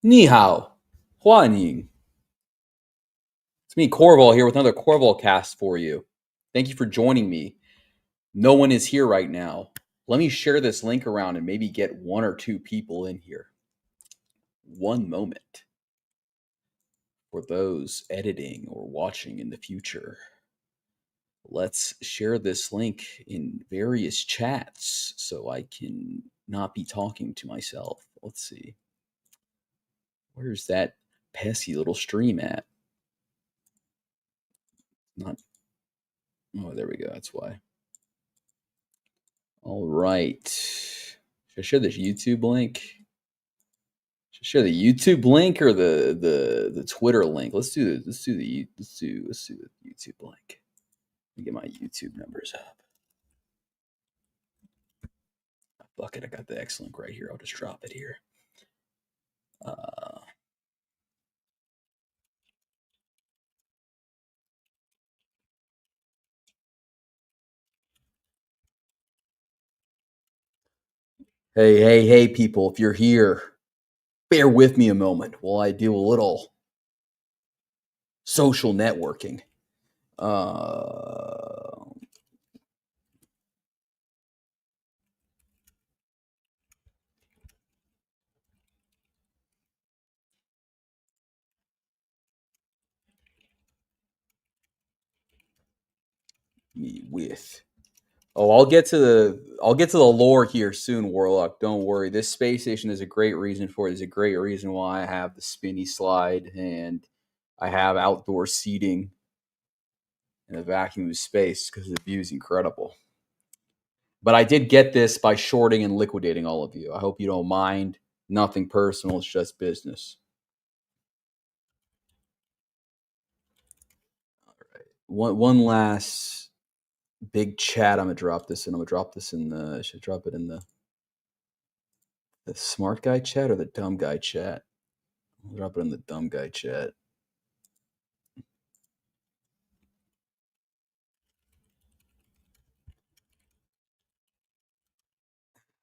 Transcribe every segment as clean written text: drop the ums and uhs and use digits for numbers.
Ni hao, Huan Ying. It's me, Corval, here with another Corval cast for you. Thank you for joining me. No one is here right now. Let me share this link around and maybe get one or two people in here. One moment for those editing or watching in the future. Let's share this link in various chats so I can not be talking to myself. Let's see. Where's that pesky little stream at? Not. Oh, there we go. That's why. All right. Should I share this YouTube link? Should I share the YouTube link or the Twitter link? Let's do the YouTube link. Let me get my YouTube numbers up. Fuck it, I got the X link right here. I'll just drop it here. Hey, people! If you're here, bear with me a moment while I do a little social networking. Me with. Oh, I'll get to the lore here soon, Warlock. Don't worry. This space station is a great reason for it. There's a great reason why I have the spinny slide and I have outdoor seating in a vacuum of space because the view is incredible. But I did get this by shorting and liquidating all of you. I hope you don't mind. Nothing personal. It's just business. All right. One last big chat. I'm gonna drop this in. I'm gonna drop this in the. Should I drop it in the smart guy chat or the dumb guy chat? I'll drop it in the dumb guy chat.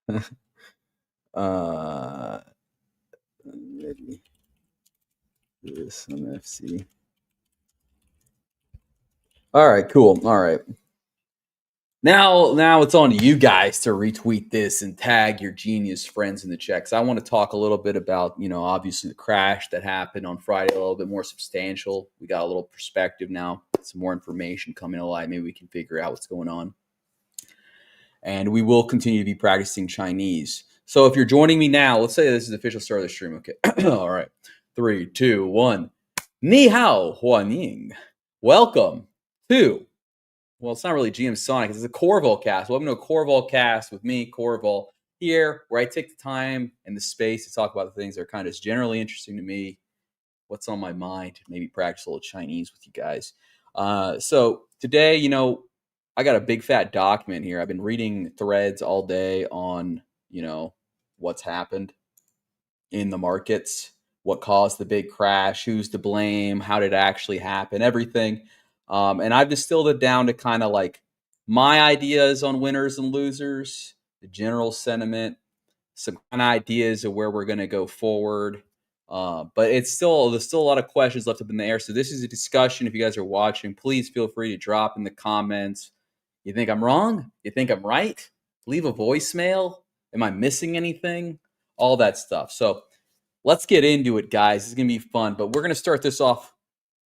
Maybe this MFC. All right, cool. All right. Now it's on to you guys to retweet this and tag your genius friends in the chat. 'Cause I want to talk a little bit about, obviously the crash that happened on Friday, a little bit more substantial. We got a little perspective now, some more information coming to light. Maybe we can figure out what's going on. And we will continue to be practicing Chinese. So if you're joining me now, let's say this is the official start of the stream. Okay. All right. 3, 2, 1. Ni hao, Huan Ying. Welcome to, well, it's not really GM Sonic. It's a Corval cast. Welcome to a Corval cast with me, Corval, here, where I take the time and the space to talk about the things that are kind of generally interesting to me, what's on my mind, maybe practice a little Chinese with you guys. So today, I got a big fat document here. I've been reading threads all day on, what's happened in the markets, what caused the big crash, who's to blame, how did it actually happen, everything. And I've distilled it down to kind of like my ideas on winners and losers, the general sentiment, some kind of ideas of where we're going to go forward. But there's still a lot of questions left up in the air. So this is a discussion. If you guys are watching, please feel free to drop in the comments. You think I'm wrong? You think I'm right? Leave a voicemail. Am I missing anything? All that stuff. So let's get into it, guys. It's going to be fun, but we're going to start this off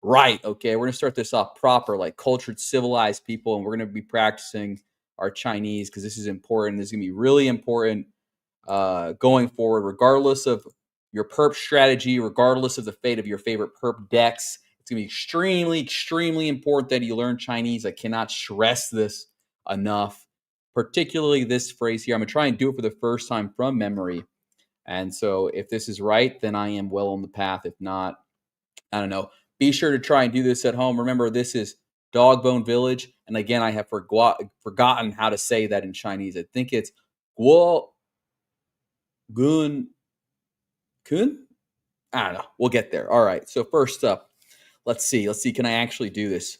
right. Okay. We're going to start this off proper, like cultured, civilized people. And we're going to be practicing our Chinese because this is important. This is going to be really important going forward, regardless of your perp strategy, regardless of the fate of your favorite perp decks. It's going to be extremely, extremely important that you learn Chinese. I cannot stress this enough, particularly this phrase here. I'm going to try and do it for the first time from memory. And so if this is right, then I am well on the path. If not, I don't know. Be sure to try and do this at home. Remember, this is Dogbone Village. And again, I have forgotten how to say that in Chinese. I think it's Guo Gun Kun? I don't know. We'll get there. All right. So first up, let's see. Can I actually do this?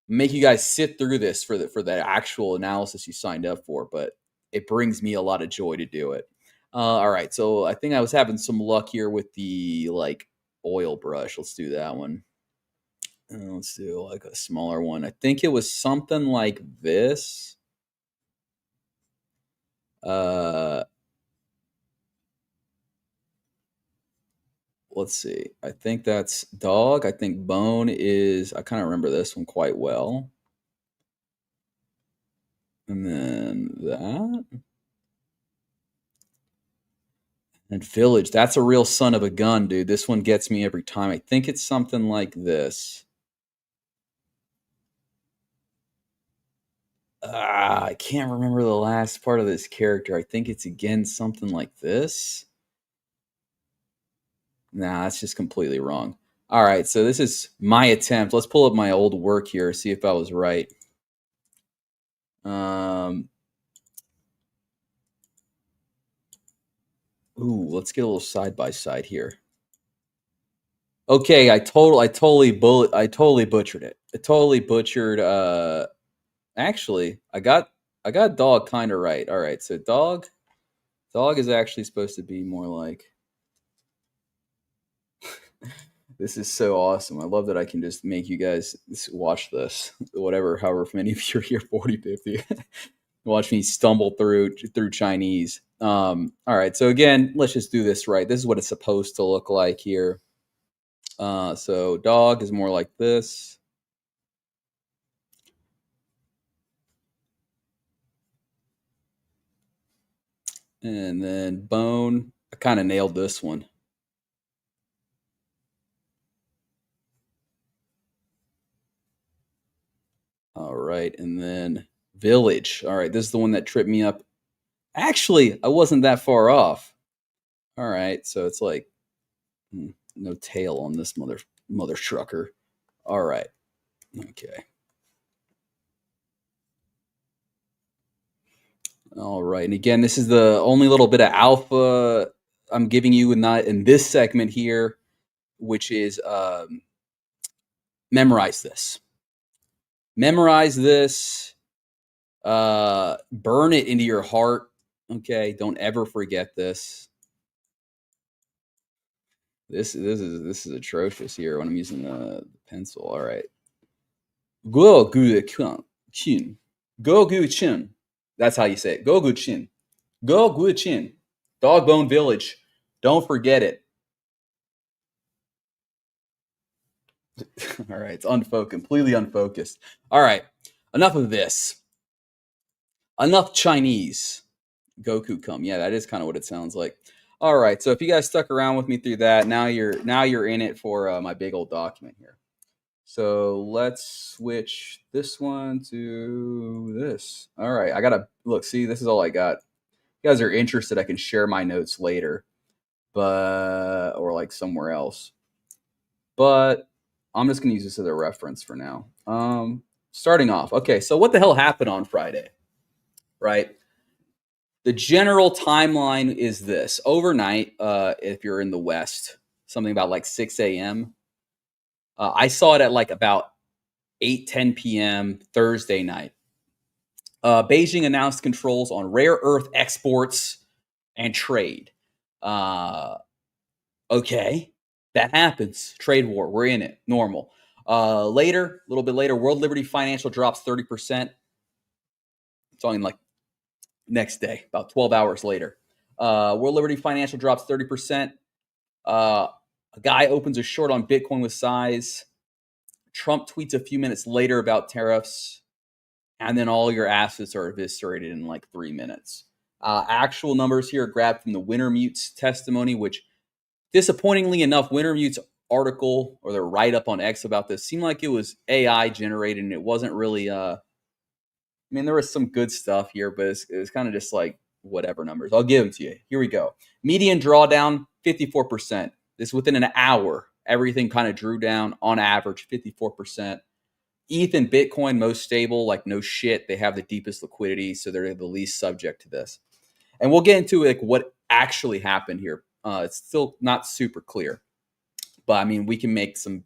Make you guys sit through this for the actual analysis you signed up for, but it brings me a lot of joy to do it. All right, so I think I was having some luck here with the like oil brush. Let's do that one. Let's do like a smaller one. I think it was something like this. Uh, let's see. I think that's dog. I think bone is. I kind of remember this one quite well. And then that and village. That's a real son of a gun, dude. This one gets me every time. I think it's something like this. I can't remember the last part of this character. I think it's again something like this. Nah, that's just completely wrong. All right, so this is my attempt. Let's pull up my old work here, see if I was right. Um, let's get a little side by side here. Okay, I totally butchered it. I totally butchered. Actually, I got dog kind of right. All right, so dog is actually supposed to be more like. This is so awesome. I love that I can just make you guys watch this, whatever, however many of you are here, 40, 50. Watch me stumble through Chinese. All right, so again, let's just do this right. This is what it's supposed to look like here. So dog is more like this. And then bone, I kind of nailed this one. All right, and then village. All right, this is the one that tripped me up. Actually, I wasn't that far off. All right, so it's like no tail on this mother trucker. All right, okay. All right, and again, this is the only little bit of alpha I'm giving you in this segment here, which is memorize this. Memorize this. Burn it into your heart. Okay, don't ever forget this. This is atrocious here when I'm using the pencil. All right. Go gu chin. Go gu chin. That's how you say it. Go gu chin. Go gu chin. Dogbone Village. Don't forget it. All right, it's unfocused, completely unfocused. All right, enough of this. Enough Chinese. Goku come. Yeah, that is kind of what it sounds like. All right, so if you guys stuck around with me through that, now you're in it for my big old document here. So let's switch this one to this. All right, I gotta look. See, this is all I got. You guys are interested, I can share my notes later, but or like somewhere else. But I'm just gonna use this as a reference for now. Starting off, okay. So what the hell happened on Friday? Right. The general timeline is this: overnight, if you're in the West, something about like 6 a.m. I saw it at like about 8:10 p.m. Thursday night. Beijing announced controls on rare earth exports and trade. Uh, okay, that happens. Trade war, we're in it. Normal. Later, a little bit later, World Liberty Financial drops 30%. Talking like next day, about 12 hours later. World Liberty Financial drops 30%. A guy opens a short on Bitcoin with size. Trump tweets a few minutes later about tariffs. And then all your assets are eviscerated in like 3 minutes. Actual numbers here are grabbed from the Wintermute's testimony, which disappointingly enough, Wintermute's article or their write-up on X about this seemed like it was AI generated and it wasn't really I mean, there was some good stuff here, but it was kind of just like whatever numbers. I'll give them to you. Here we go. Median drawdown, 54%. This within an hour. Everything kind of drew down on average, 54%. ETH and Bitcoin, most stable, like no shit. They have the deepest liquidity, so they're the least subject to this. And we'll get into like what actually happened here. It's still not super clear, but I mean, we can make some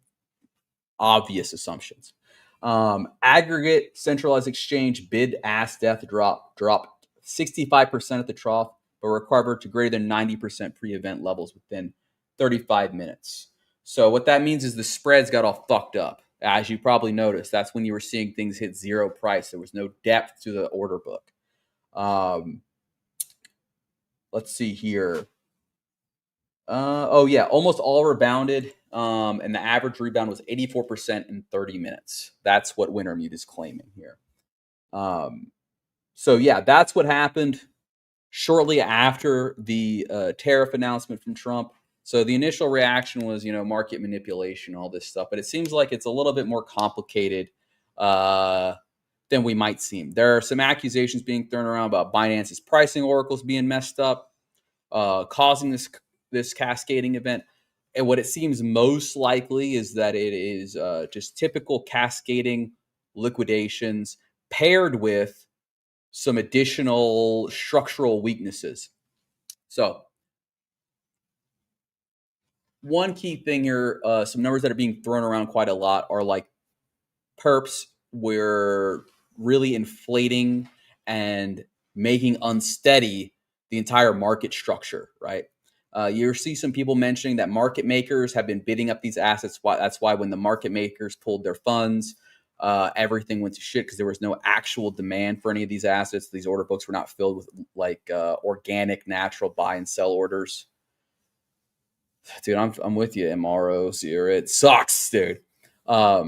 obvious assumptions. Aggregate centralized exchange bid ask death dropped 65% at the trough, but recover to greater than 90% pre-event levels within 35 minutes. So what that means is the spreads got all fucked up. As you probably noticed, that's when you were seeing things hit zero price. There was no depth to the order book. Let's see here. Oh yeah, almost all rebounded, and the average rebound was 84% in 30 minutes. That's what Wintermute is claiming here. So yeah, that's what happened shortly after the tariff announcement from Trump. So the initial reaction was, market manipulation, all this stuff, but it seems like it's a little bit more complicated than we might seem. There are some accusations being thrown around about Binance's pricing oracles being messed up, causing this cascading event. And what it seems most likely is that it is just typical cascading liquidations paired with some additional structural weaknesses. So one key thing here, some numbers that are being thrown around quite a lot are like perps were really inflating and making unsteady the entire market structure, right? You see some people mentioning that market makers have been bidding up these assets. That's why when the market makers pulled their funds, everything went to shit because there was no actual demand for any of these assets. These order books were not filled with like organic, natural buy and sell orders. Dude, I'm with you, MROs here. It sucks, dude. But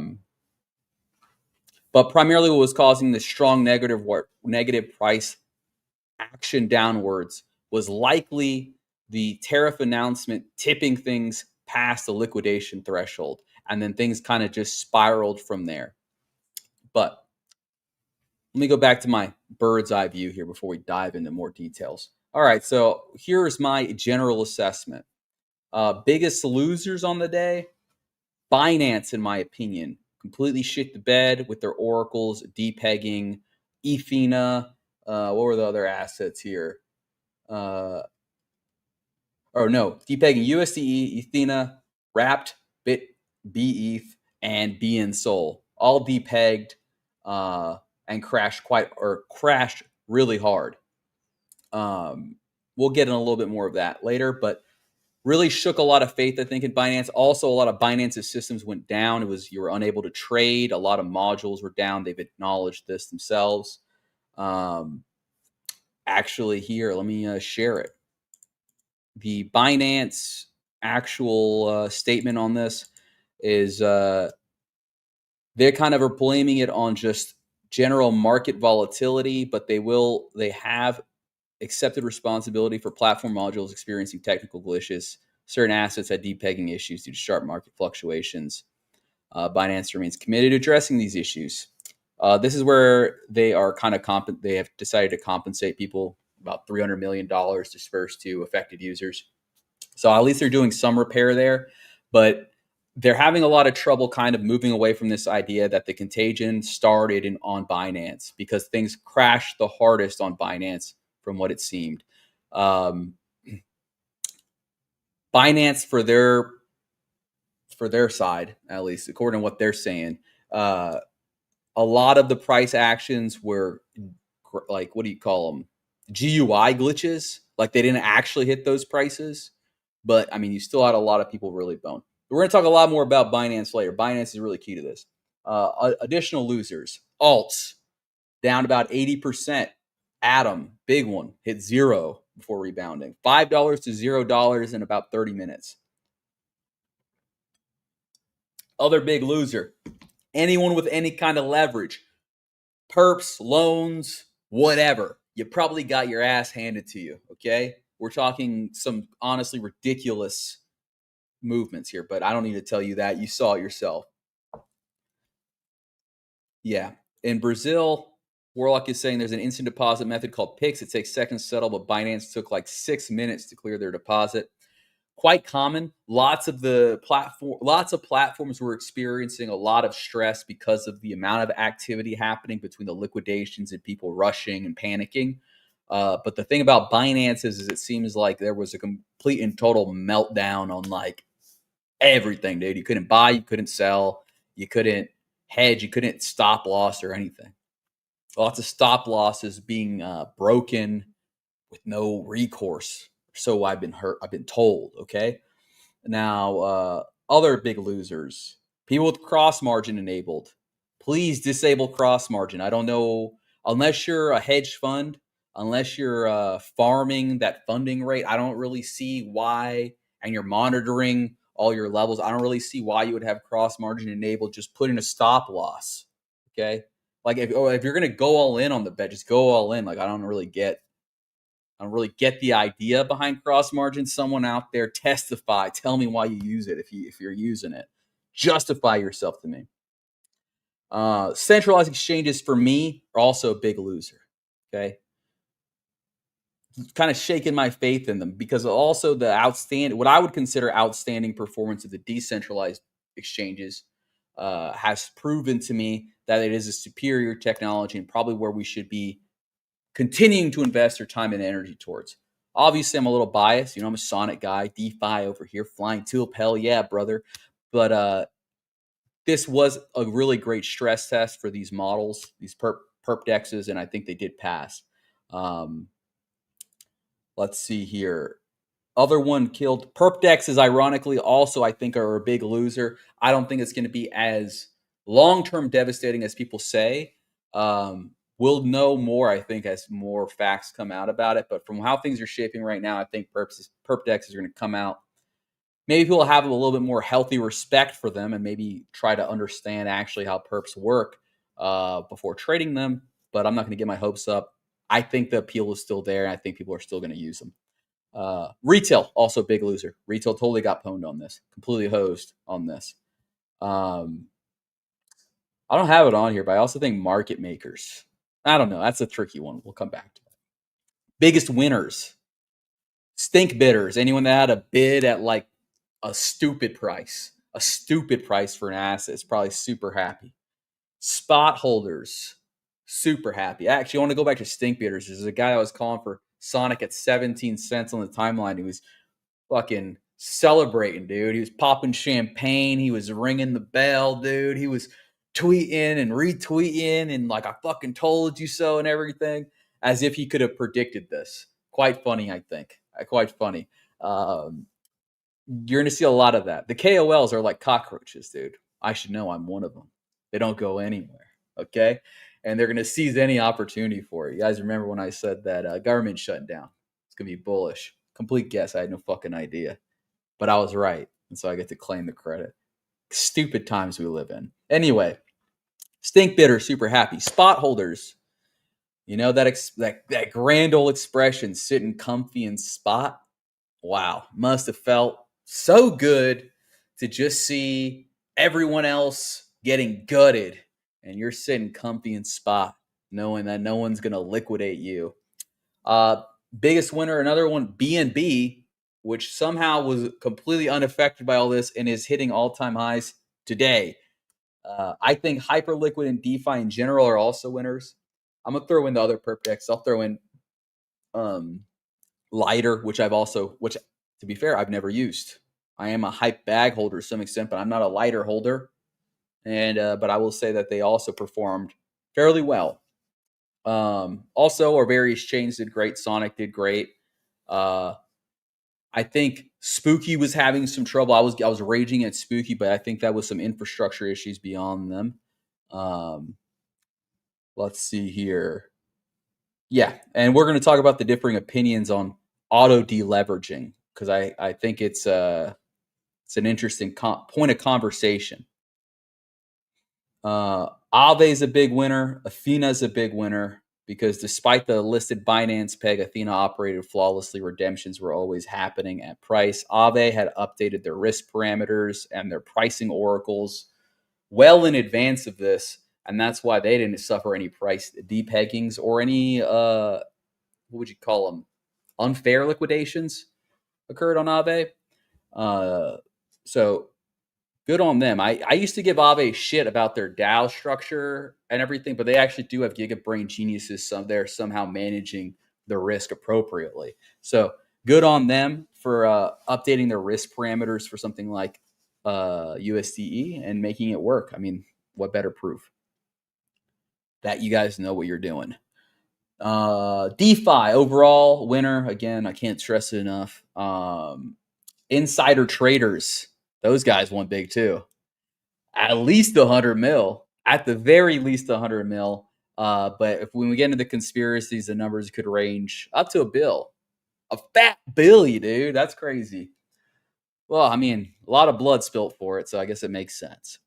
primarily what was causing the strong negative price action downwards was likely the tariff announcement tipping things past the liquidation threshold. And then things kind of just spiraled from there. But let me go back to my bird's eye view here before we dive into more details. All right, so here's my general assessment. Biggest losers on the day, Binance, in my opinion, completely shit the bed with their oracles, depegging, Ethena. What were the other assets here? Depegging USDE, Ethena, Wrapped, BETH, and BNSOL. All depegged and crashed really hard. We'll get in a little bit more of that later, but really shook a lot of faith, I think, in Binance. Also, a lot of Binance's systems went down. You were unable to trade. A lot of modules were down. They've acknowledged this themselves. Actually, here, let me share it. The Binance actual statement on this is they kind of are blaming it on just general market volatility, but they have accepted responsibility for platform modules experiencing technical glitches. Certain assets had depegging issues due to sharp market fluctuations. Binance remains committed to addressing these issues. This is where they are kind of they have decided to compensate people about $300 million dispersed to affected users. So at least they're doing some repair there, but they're having a lot of trouble kind of moving away from this idea that the contagion started on Binance because things crashed the hardest on Binance from what it seemed. Binance, for their side, at least according to what they're saying, a lot of the price actions were like, what do you call them? GUI glitches. Like they didn't actually hit those prices, but I mean, you still had a lot of people really boned. We're going to talk a lot more about Binance later. Binance is really key to this. Additional losers, alts, down about 80%. Atom, big one, hit zero before rebounding. $5 to $0 in about 30 minutes. Other big loser, anyone with any kind of leverage, perps, loans, whatever. You probably got your ass handed to you, okay? We're talking some honestly ridiculous movements here, but I don't need to tell you that. You saw it yourself. Yeah. In Brazil, Warlock is saying there's an instant deposit method called PIX. It takes seconds to settle, but Binance took like 6 minutes to clear their deposit. Quite common. Lots of platforms were experiencing a lot of stress because of the amount of activity happening between the liquidations and people rushing and panicking. But the thing about Binance is it seems like there was a complete and total meltdown on like everything, dude. You couldn't buy, you couldn't sell, you couldn't hedge, you couldn't stop loss or anything. Lots of stop losses being broken. with no recourse. So I've been told. Okay. Now, other big losers, people with cross margin enabled. Please disable cross margin. I don't know, unless you're a hedge fund, unless you're farming that funding rate, I don't really see why, and you're monitoring all your levels, I don't really see why you would have cross margin enabled. Just put in a stop loss. Okay. Like if you're going to go all in on the bet, just go all in. Like I don't really get the idea behind cross margin. Someone out there testify. Tell me why you use it if you're using it. Justify yourself to me. Centralized exchanges for me are also a big loser. Okay, kind of shaking my faith in them because also the outstanding, what I would consider outstanding performance of the decentralized exchanges has proven to me that it is a superior technology and probably where we should be continuing to invest your time and energy towards. Obviously, I'm a little biased. You know, I'm a Sonic guy, DeFi over here, flying tulip, hell yeah, brother. But this was a really great stress test for these models, these perp dexes, and I think they did pass. Um, let's see here. Other one killed. Perp dexes, ironically, also I think are a big loser. I don't think it's going to be as long term devastating as people say. We'll know more, I think, as more facts come out about it. But from how things are shaping right now, I think perp dexes are going to come out. Maybe people have a little bit more healthy respect for them and maybe try to understand actually how perps work before trading them. But I'm not going to get my hopes up. I think the appeal is still there, and I think people are still going to use them. Retail, also big loser. Retail totally got pwned on this, completely hosed on this. Um, I don't have it on here, but I also think market makers. I don't know. That's a tricky one. We'll come back to that. Biggest winners, stink bidders. Anyone that had a bid at like a stupid price for an asset is probably super happy. Spot holders, super happy. Actually, I want to go back to stink bidders. There's a guy that was calling for Sonic at 17 cents on the timeline. He was fucking celebrating, dude. He was popping champagne. He was ringing the bell, dude. He was tweeting and retweeting and like, I fucking told you so and everything, as if he could have predicted this. Quite funny, I think. Quite funny. Um, you're going to see a lot of that. The KOLs are like cockroaches, dude. I should know I'm one of them. They don't go anywhere. Okay. And they're going to seize any opportunity for it. You guys remember when I said that government shutting down? It's going to be bullish. Complete guess. I had no fucking idea. But I was right. And so I get to claim the credit. Stupid times we live in. Anyway, stink bitter, super happy. Spot holders. You know that grand old expression, sitting comfy in spot. Wow, must have felt so good to just see everyone else getting gutted and you're sitting comfy in spot, knowing that no one's gonna liquidate you. Uh, Biggest winner, another one, BNB, which somehow was completely unaffected by all this and is hitting all-time highs today. I think Hyperliquid and DeFi in general are also winners. I'm gonna throw in the other perp decks. I'll throw in um, Lighter, which to be fair, I've never used. I am a hype bag holder to some extent, but I'm not a lighter holder. And but I will say that they also performed fairly well. Also, our various chains did great. Sonic did great. Uh, I think Spooky was having some trouble. I was raging at Spooky, but I think that was some infrastructure issues beyond them. Um, let's see here. Yeah, and we're going to talk about the differing opinions on auto deleveraging because I think it's an interesting point of conversation. Aave is a big winner. Athena is a big winner because despite the listed Binance peg, Athena operated flawlessly. Redemptions were always happening at price. Aave had updated their risk parameters and their pricing oracles well in advance of this, and that's why they didn't suffer any price depeggings or any what would you call them, unfair liquidations occurred on Aave. So good on them. I used to give Aave shit about their DAO structure and everything, but they actually do have gigabrain geniuses. They're somehow managing the risk appropriately. So good on them for updating their risk parameters for something like USDE and making it work. I mean, what better proof that you guys know what you're doing? DeFi overall winner. Again, I can't stress it enough. Insider traders, those guys won big too. At least 100 mil. At the very least 100 mil. But if when we get into the conspiracies, the numbers could range up to a bill. A fat billy, dude. That's crazy. Well, I mean, a lot of blood spilt for it, so I guess it makes sense.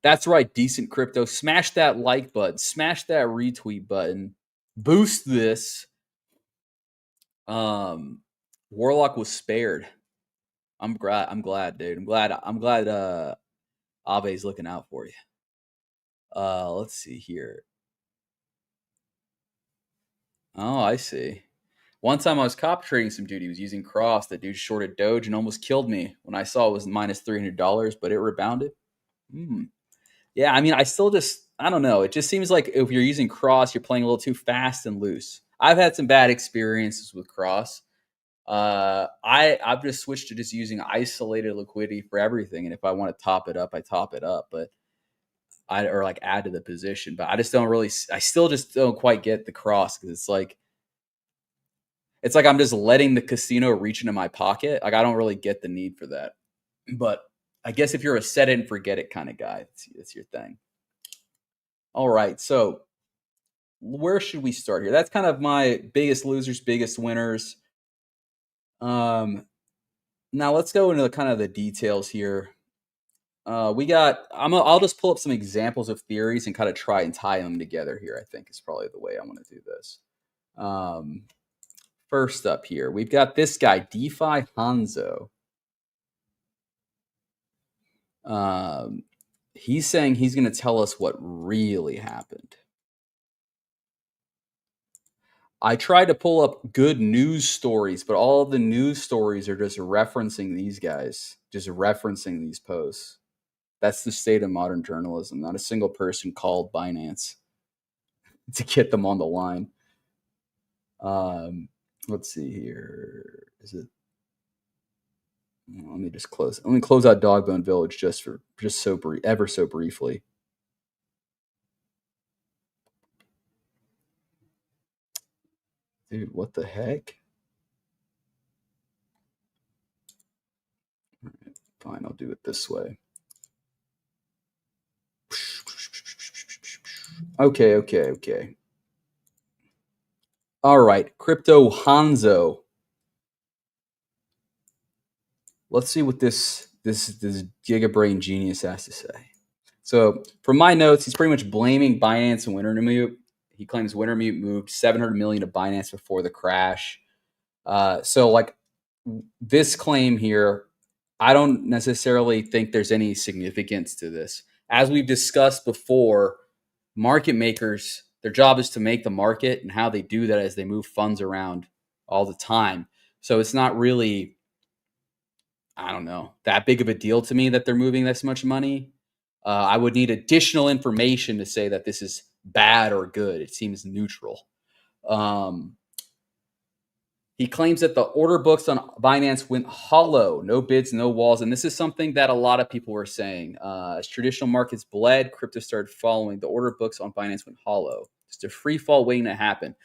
That's right, decent crypto. Smash that like button, smash that retweet button, boost this. Warlock was spared. I'm glad, dude. I'm glad Ave's looking out for you. Let's see here. Oh, I see. One time I was copy trading some dude. He was using Cross. That dude shorted Doge and almost killed me when I saw it was minus $300, but it rebounded. Hmm. Yeah, I mean, I don't know. It just seems like if you're using Cross, you're playing a little too fast and loose. I've had some bad experiences with Cross. I've just switched to just using isolated liquidity for everything, and if I want to top it up, I top it up. But I or like add to the position. But I just don't really. I still just don't quite get the Cross because it's like I'm just letting the casino reach into my pocket. Like I don't really get the need for that. But I guess if you're a set it and forget it kind of guy, it's your thing. All right, so where should we start here? That's kind of my biggest losers, biggest winners. Now let's go into kind of the details here. I'll just pull up some examples of theories and kind of try and tie them together here. I think is probably the way I want to do this. Um, First up here, we've got this guy, DeFi Hanzo. He's saying he's going to tell us what really happened. I tried to pull up good news stories, but all of the news stories are just referencing these guys, just referencing these posts. That's the state of modern journalism. Not a single person called Binance to get them on the line. Let's see here. Is it? Let me just close. Let me close out Dogbone Village just so ever so briefly. Dude, what the heck? Fine, I'll do it this way. Okay. All right, Crypto Hanzo. Let's see what this gigabrain genius has to say. So, from my notes, he's pretty much blaming Binance and Wintermute. He claims Wintermute moved 700 million to Binance before the crash. So, like this claim here, I don't necessarily think there's any significance to this. As we've discussed before, market makers, their job is to make the market, and how they do that is they move funds around all the time. So it's not really, I don't know, that big of a deal to me that they're moving this much money. I would need additional information to say that this is bad or good. It seems neutral. Um, he claims that the order books on Binance went hollow, no bids, no walls. And this is something that a lot of people were saying. As traditional markets bled, crypto started following. The order books on Binance went hollow. Just a free fall waiting to happen.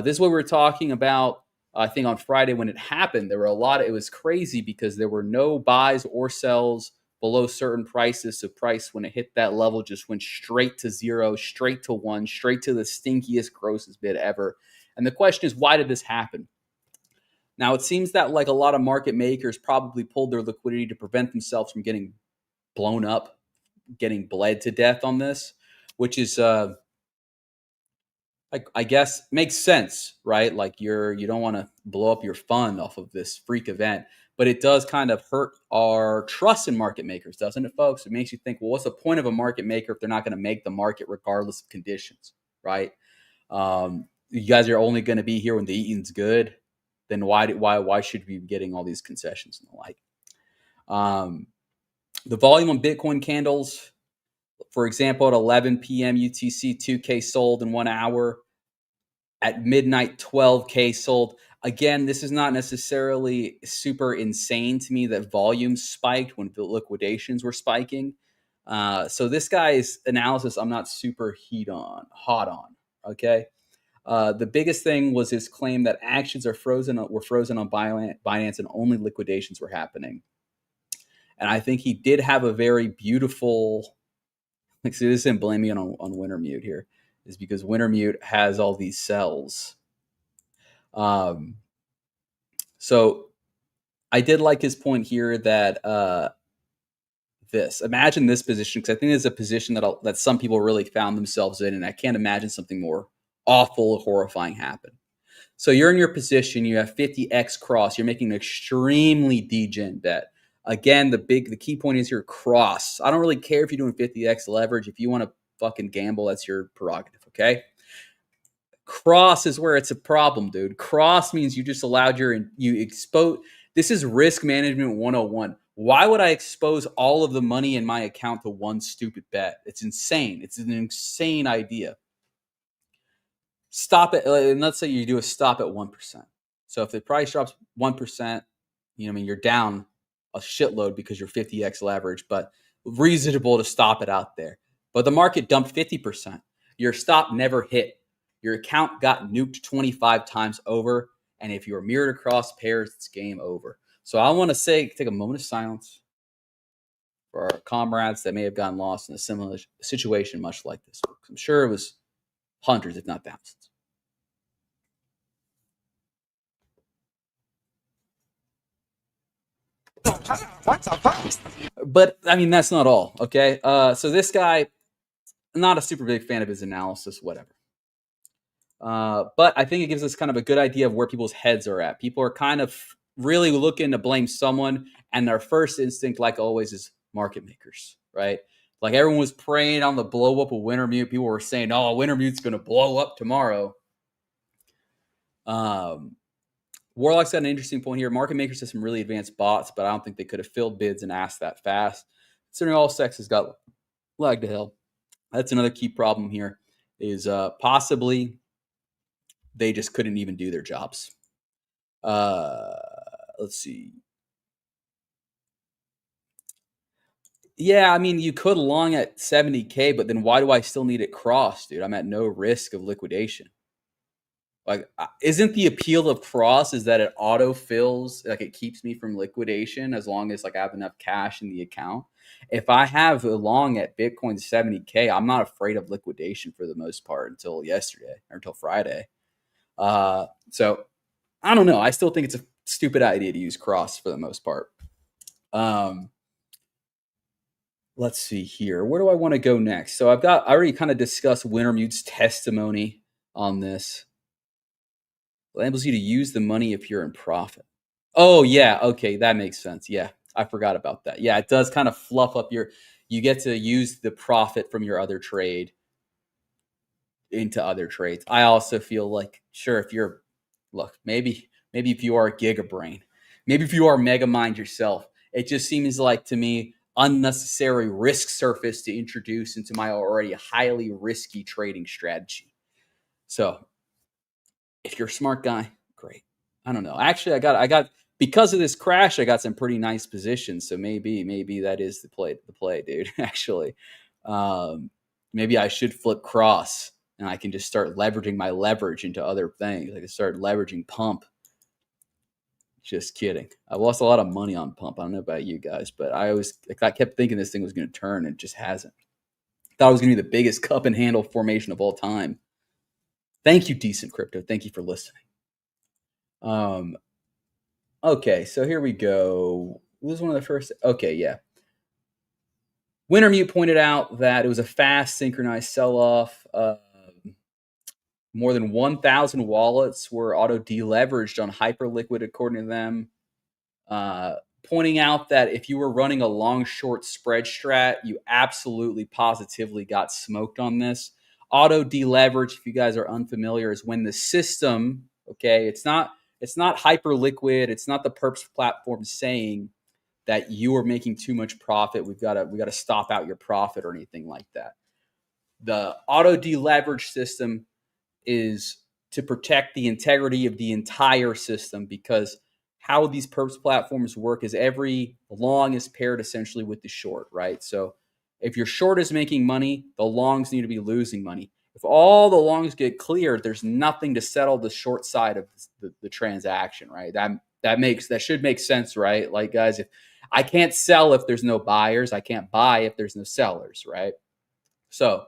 This is what we were talking about, I think, on Friday when it happened. There were it was crazy because there were no buys or sells below certain prices. So price, when it hit that level, just went straight to zero, straight to one, straight to the stinkiest, grossest bid ever. And the question is, why did this happen? Now, it seems that like a lot of market makers probably pulled their liquidity to prevent themselves from getting blown up, getting bled to death on this, which is, I guess, makes sense, right? Like you don't want to blow up your fund off of this freak event, but it does kind of hurt our trust in market makers, doesn't it, folks? It makes you think, well, what's the point of a market maker if they're not going to make the market regardless of conditions, right? You guys are only going to be here when the eating's good. Then why should we be getting all these concessions and the like? The volume on Bitcoin candles, for example, at 11 p.m. UTC, 2K sold in 1 hour. At midnight, 12K sold. Again, this is not necessarily super insane to me that volume spiked when the liquidations were spiking. So this guy's analysis, I'm not super hot on. Okay. The biggest thing was his claim that actions were frozen on Binance and only liquidations were happening. And I think he did have a very beautiful. Like, see, this isn't blaming it on Wintermute here, is because Wintermute has all these cells. So I did like his point here that imagine this position, because I think it's a position that some people really found themselves in, and I can't imagine something more awful or horrifying happen. So you're in your position, you have 50x cross, you're making an extremely degen bet. Again, the key point is your cross. I don't really care if you're doing 50x leverage. If you want to fucking gamble, that's your prerogative, okay? Cross is where it's a problem, dude. Cross means you just allowed you expose. This is risk management 101. Why would I expose all of the money in my account to one stupid bet? It's insane. It's an insane idea. Stop it. And let's say you do a stop at 1%. So if the price drops 1%, you're down a shitload because you're 50x leverage, but reasonable to stop it out there. But the market dumped 50%. Your stop never hit. Your account got nuked 25 times over. And if you're mirrored across pairs, it's game over. So I want to take a moment of silence for our comrades that may have gotten lost in a similar situation much like this. I'm sure it was hundreds, if not thousands. But I mean, that's not all. Okay. So this guy, not a super big fan of his analysis, whatever. But I think it gives us kind of a good idea of where people's heads are at. People are kind of really looking to blame someone, and their first instinct, like always, is market makers, right? Like everyone was preying on the blow up of Wintermute. People were saying, "Oh, Wintermute's going to blow up tomorrow." Warlock's got an interesting point here. Market makers have some really advanced bots, but I don't think they could have filled bids and asked that fast. Considering all sex has got lagged to hell. That's another key problem here, is possibly they just couldn't even do their jobs. Let's see. Yeah, I mean, you could long at 70K, but then why do I still need it crossed, dude? I'm at no risk of liquidation. Like, isn't the appeal of cross is that it auto fills, like it keeps me from liquidation as long as like I have enough cash in the account. If I have a long at Bitcoin 70K, I'm not afraid of liquidation for the most part until yesterday or until Friday. So I don't know. I still think it's a stupid idea to use cross for the most part. Let's see here. Where do I want to go next? So I already kind of discussed Wintermute's testimony on this. It enables you to use the money if you're in profit. Oh, yeah. Okay, that makes sense. Yeah, I forgot about that. Yeah, it does kind of fluff up you get to use the profit from your other trade into other trades. I also feel like, sure, maybe if you are a gigabrain, maybe if you are Megamind yourself, it just seems like to me unnecessary risk surface to introduce into my already highly risky trading strategy. So if you're a smart guy, great. I don't know. Actually, I got because of this crash, I got some pretty nice positions. So maybe that is the play, dude. Actually, maybe I should flip cross, and I can just start leveraging my leverage into other things. I can start leveraging pump. Just kidding. I lost a lot of money on pump. I don't know about you guys, but I kept thinking this thing was going to turn, and it just hasn't. Thought it was going to be the biggest cup and handle formation of all time. Thank you, Decent Crypto. Thank you for listening. Okay, so here we go. This was one of the first. Okay, yeah. Wintermute pointed out that it was a fast, synchronized sell-off. More than 1,000 wallets were auto-deleveraged on Hyperliquid, according to them. Pointing out that if you were running a long-short spread strat, you absolutely, positively got smoked on this. Auto-deleverage, if you guys are unfamiliar, is when the system, okay, it's not Hyperliquid, it's not the Perps platform saying that you are making too much profit. We got to stop out your profit or anything like that. The auto deleverage system is to protect the integrity of the entire system, because how these Perps platforms work is every long is paired essentially with the short, right? So if your short is making money, the longs need to be losing money. If all the longs get cleared, there's nothing to settle the short side of the transaction, right? That should make sense, right? Like, guys, if I can't sell if there's no buyers, I can't buy if there's no sellers, right? So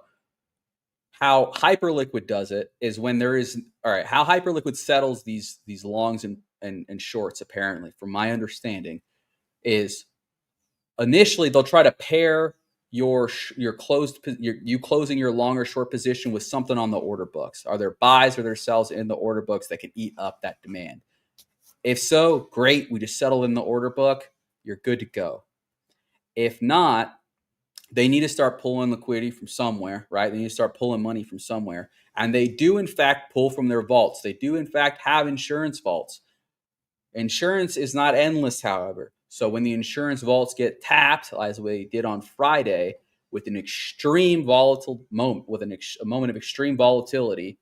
how Hyperliquid does it is when there is all right. How Hyperliquid settles these longs and shorts, apparently, from my understanding, is initially they'll try to pair your you closing your long or short position with something on the order books. Are there buys or there sells in the order books that can eat up that demand? If so, great. We just settle in the order book. You're good to go. If not, they need to start pulling liquidity from somewhere, right? They need to start pulling money from somewhere. And they do, in fact, pull from their vaults. They do, in fact, have insurance vaults. Insurance is not endless, however. So when the insurance vaults get tapped, as we did on Friday, with an extreme volatile moment, with a moment of extreme volatility,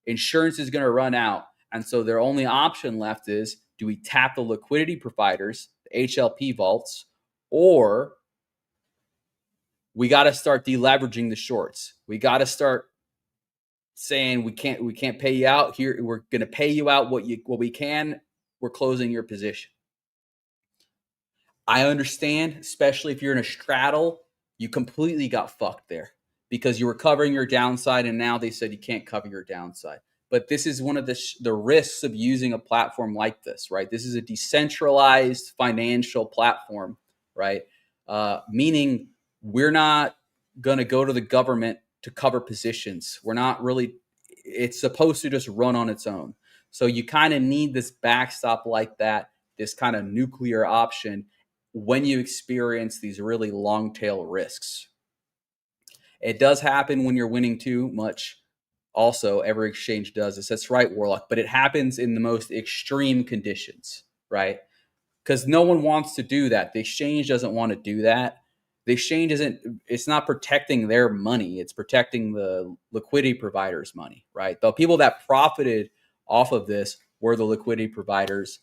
insurance is going to run out. And so their only option left is, do we tap the liquidity providers, the HLP vaults, or we got to start deleveraging the shorts. We got to start saying we can't pay you out here. We're going to pay you out what we can. We're closing your position. I understand, especially if you're in a straddle, you completely got fucked there because you were covering your downside, and now they said you can't cover your downside. But this is one of the risks of using a platform like this, right? This is a decentralized financial platform, right? Meaning we're not going to go to the government to cover positions. We're not really, it's supposed to just run on its own. So you kind of need this backstop like that, this kind of nuclear option when you experience these really long tail risks. It does happen when you're winning too much. Also, every exchange does this. That's right, Warlock. But it happens in the most extreme conditions, right? Because no one wants to do that. The exchange doesn't want to do that. The exchange it's not protecting their money. It's protecting the liquidity providers' money, right? The people that profited off of this were the liquidity providers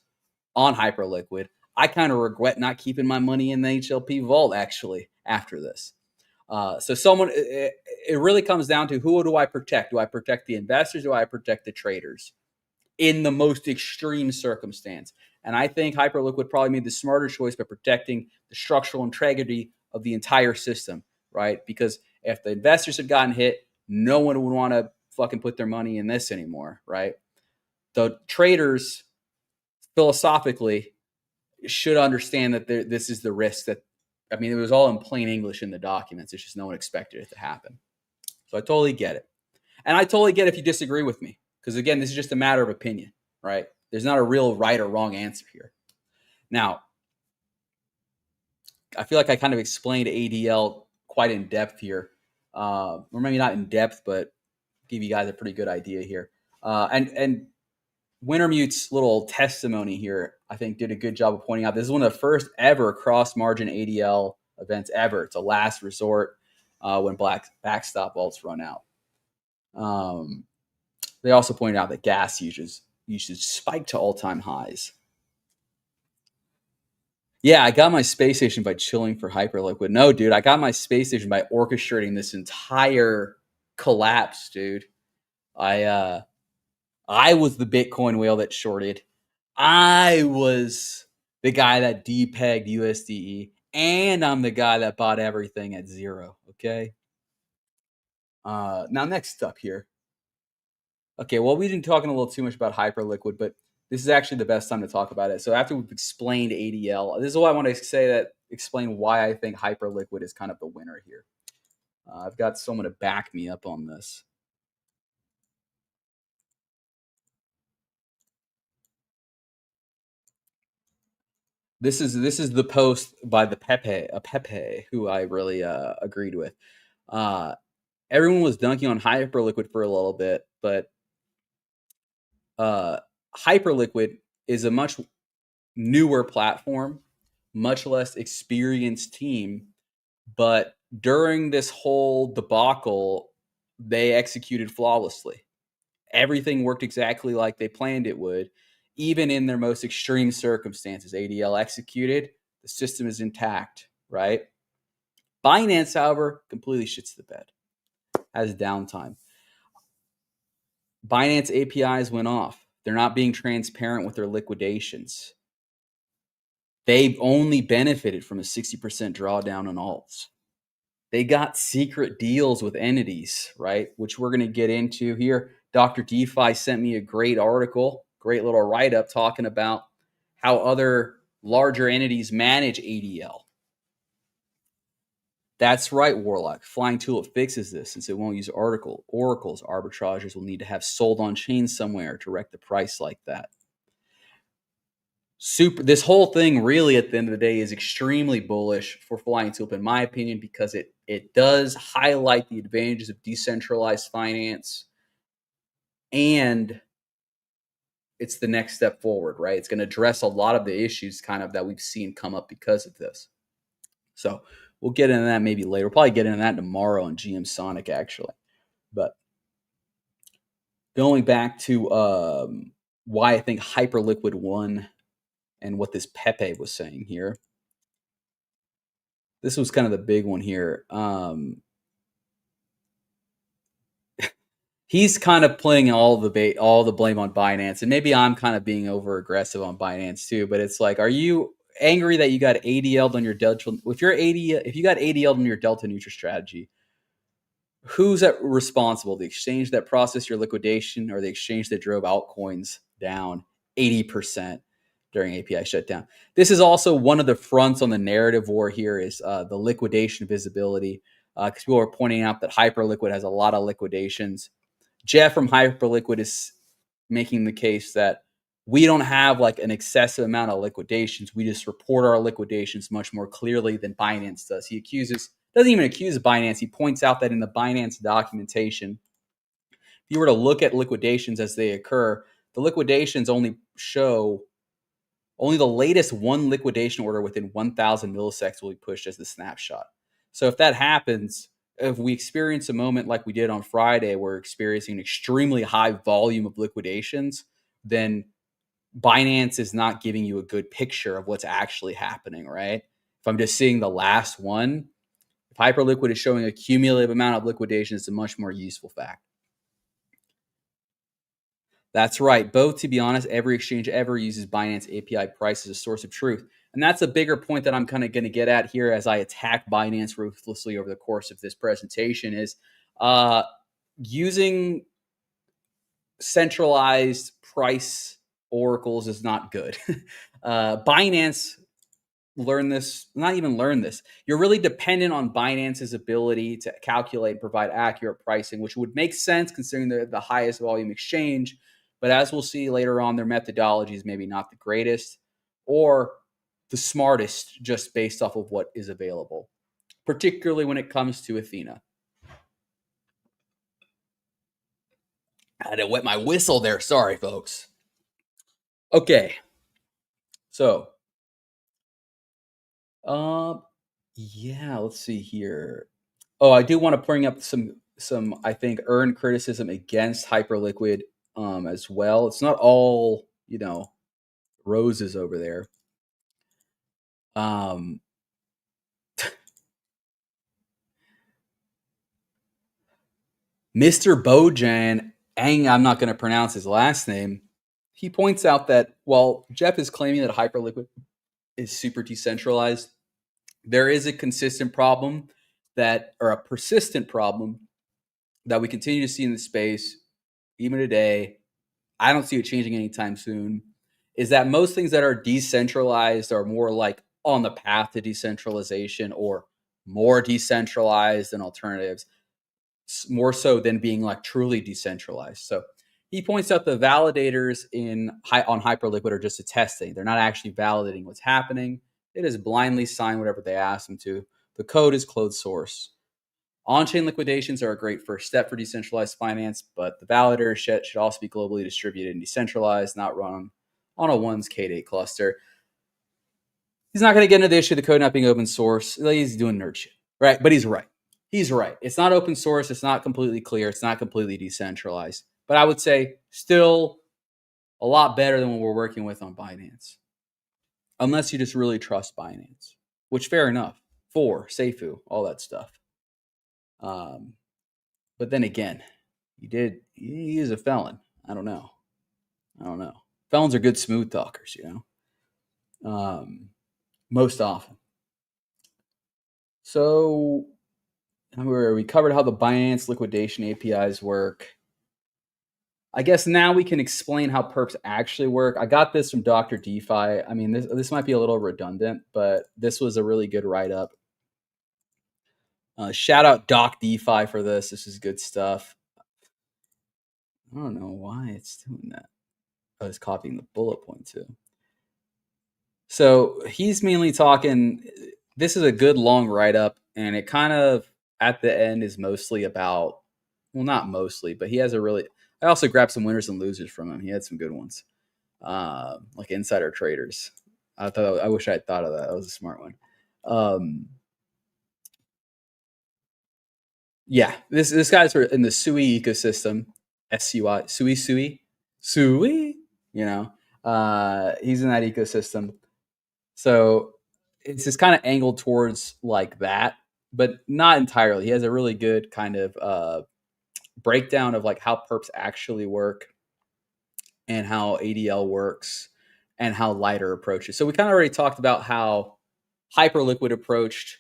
on Hyperliquid. I kind of regret not keeping my money in the HLP vault, actually, after this. So it really comes down to, who do I protect? Do I protect the investors? Do I protect the traders in the most extreme circumstance? And I think Hyperliquid probably made the smarter choice by protecting the structural integrity of the entire system, right? Because if the investors had gotten hit, no one would want to fucking put their money in this anymore, right? The traders, philosophically, should understand that this is the risk that, I mean, it was all in plain English in the documents. It's just no one expected it to happen. So I totally get it. And I totally get if you disagree with me. Because again, this is just a matter of opinion, right? There's not a real right or wrong answer here. Now, I feel like I kind of explained ADL quite in depth here. Or maybe not in depth, but give you guys a pretty good idea here. And Wintermute's little testimony here, I think, did a good job of pointing out this is one of the first ever cross-margin ADL events ever. It's a last resort when backstop vaults run out. They also pointed out that gas usage spiked to all-time highs. Yeah, I got my space station by chilling for Hyperliquid. No, dude, I got my space station by orchestrating this entire collapse, dude. I was the Bitcoin whale that shorted. I was the guy that depegged USDE, and I'm the guy that bought everything at zero. Okay. Now next up here. Okay, well, we've been talking a little too much about Hyperliquid, but this is actually the best time to talk about it. So after we've explained ADL, this is why I want to explain why I think Hyperliquid is kind of the winner here. I've got someone to back me up on this. This is the post by the Pepe, who I really agreed with. Everyone was dunking on Hyperliquid for a little bit, but Hyperliquid is a much newer platform, much less experienced team. But during this whole debacle, they executed flawlessly. Everything worked exactly like they planned it would, even in their most extreme circumstances. ADL executed, the system is intact, right? Binance, however, completely shits the bed. has downtime. Binance APIs went off. They're not being transparent with their liquidations. They've only benefited from a 60% drawdown on alts. They got secret deals with entities, right? Which we're going to get into here. Dr. DeFi sent me a great article, great little write up talking about how other larger entities manage ADL. That's right, Warlock. Flying Tulip fixes this since it won't use oracles. Arbitragers will need to have sold on chain somewhere to wreck the price like that. This whole thing really at the end of the day is extremely bullish for Flying Tulip, in my opinion, because it does highlight the advantages of decentralized finance, and it's the next step forward, right? It's going to address a lot of the issues kind of that we've seen come up because of this. So we'll get into that maybe later. We'll probably get into that tomorrow on GM Sonic, actually. But going back to why I think Hyperliquid won and what this Pepe was saying here. This was kind of the big one here. He's kind of putting all the blame on Binance, and maybe I'm kind of being over aggressive on Binance too. But it's like, are you angry that you got ADL'd on your Delta? If you got ADL'd on your Delta neutral strategy, who's responsible? The exchange that processed your liquidation, or the exchange that drove altcoins down 80% during API shutdown? This is also one of the fronts on the narrative war here is the liquidation visibility, because people are pointing out that Hyperliquid has a lot of liquidations. Jeff from Hyperliquid is making the case that we don't have like an excessive amount of liquidations. We just report our liquidations much more clearly than Binance does. He doesn't even accuse Binance. He points out that in the Binance documentation, if you were to look at liquidations as they occur, the liquidations only show the latest one liquidation order within 1,000 milliseconds will be pushed as the snapshot. So if that happens, if we experience a moment like we did on Friday, we're experiencing an extremely high volume of liquidations, then Binance is not giving you a good picture of what's actually happening, right? If I'm just seeing the last one, if Hyperliquid is showing a cumulative amount of liquidation, it's a much more useful fact. That's right. Both, to be honest, every exchange ever uses Binance API price as a source of truth. And that's a bigger point that I'm kind of going to get at here as I attack Binance ruthlessly over the course of this presentation is using centralized price oracles is not good. Binance not even learn this. You're really dependent on Binance's ability to calculate and provide accurate pricing, which would make sense considering they're the highest volume exchange. But as we'll see later on, their methodology is maybe not the greatest or the smartest just based off of what is available, particularly when it comes to Athena. I had to wet my whistle there. Sorry, folks. Okay. So, yeah, let's see here. Oh, I do want to bring up some I think earned criticism against Hyperliquid as well. It's not all, roses over there. Mr. Bojan, I'm not going to pronounce his last name. He points out that while Jeff is claiming that Hyperliquid is super decentralized, there is a consistent problem or a persistent problem that we continue to see in the space, even today. I don't see it changing anytime soon, is that most things that are decentralized are more like on the path to decentralization or more decentralized than alternatives, more so than being like truly decentralized. So he points out the validators on Hyperliquid are just a testing. They're not actually validating what's happening. They just blindly sign whatever they ask them to. The code is closed source. On-chain liquidations are a great first step for decentralized finance, but the validator should also be globally distributed and decentralized, not run on a 1K8 cluster. He's not going to get into the issue of the code not being open source. He's doing nerd shit, right? But he's right. He's right. It's not open source. It's not completely clear. It's not completely decentralized. But I would say still a lot better than what we're working with on Binance. Unless you just really trust Binance, which fair enough. Seifu, all that stuff. But But then again, he is a felon. I don't know. I don't know. Felons are good smooth talkers, um, most often. So we covered how the Binance liquidation APIs work. I guess now we can explain how perps actually work. I got this from Dr. DeFi. I mean, this might be a little redundant, but this was a really good write up. Shout out Doc DeFi for this. This is good stuff. I don't know why it's doing that. I was copying the bullet point too. So he's mainly talking. This is a good long write up, and it kind of at the end is mostly about, well, not mostly, but he has a really. I also grabbed some winners and losers from him. He had some good ones, like insider traders. I wish I had thought of that. That was a smart one. Yeah, this guy's in the Sui ecosystem, Sui. He's in that ecosystem. So it's just kind of angled towards like that, but not entirely. He has a really good kind of breakdown of like how perps actually work and how ADL works and how Lighter approaches. So we kind of already talked about how Hyperliquid approached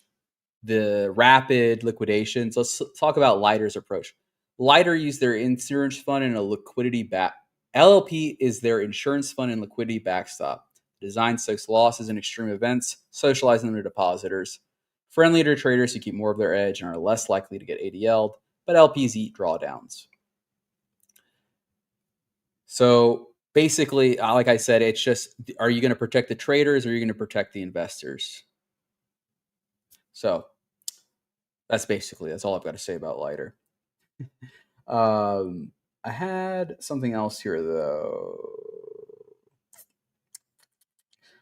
the rapid liquidations. Let's talk about Lighter's approach. Lighter used their insurance fund and a liquidity back. LLP is their insurance fund and liquidity backstop. Designed soaks losses in extreme events, socializing them to depositors. Friendly to traders who keep more of their edge and are less likely to get ADL'd, but LPs eat drawdowns. So basically, like I said, it's just, are you going to protect the traders or are you going to protect the investors? So that's all I've got to say about Lighter. I had something else here though.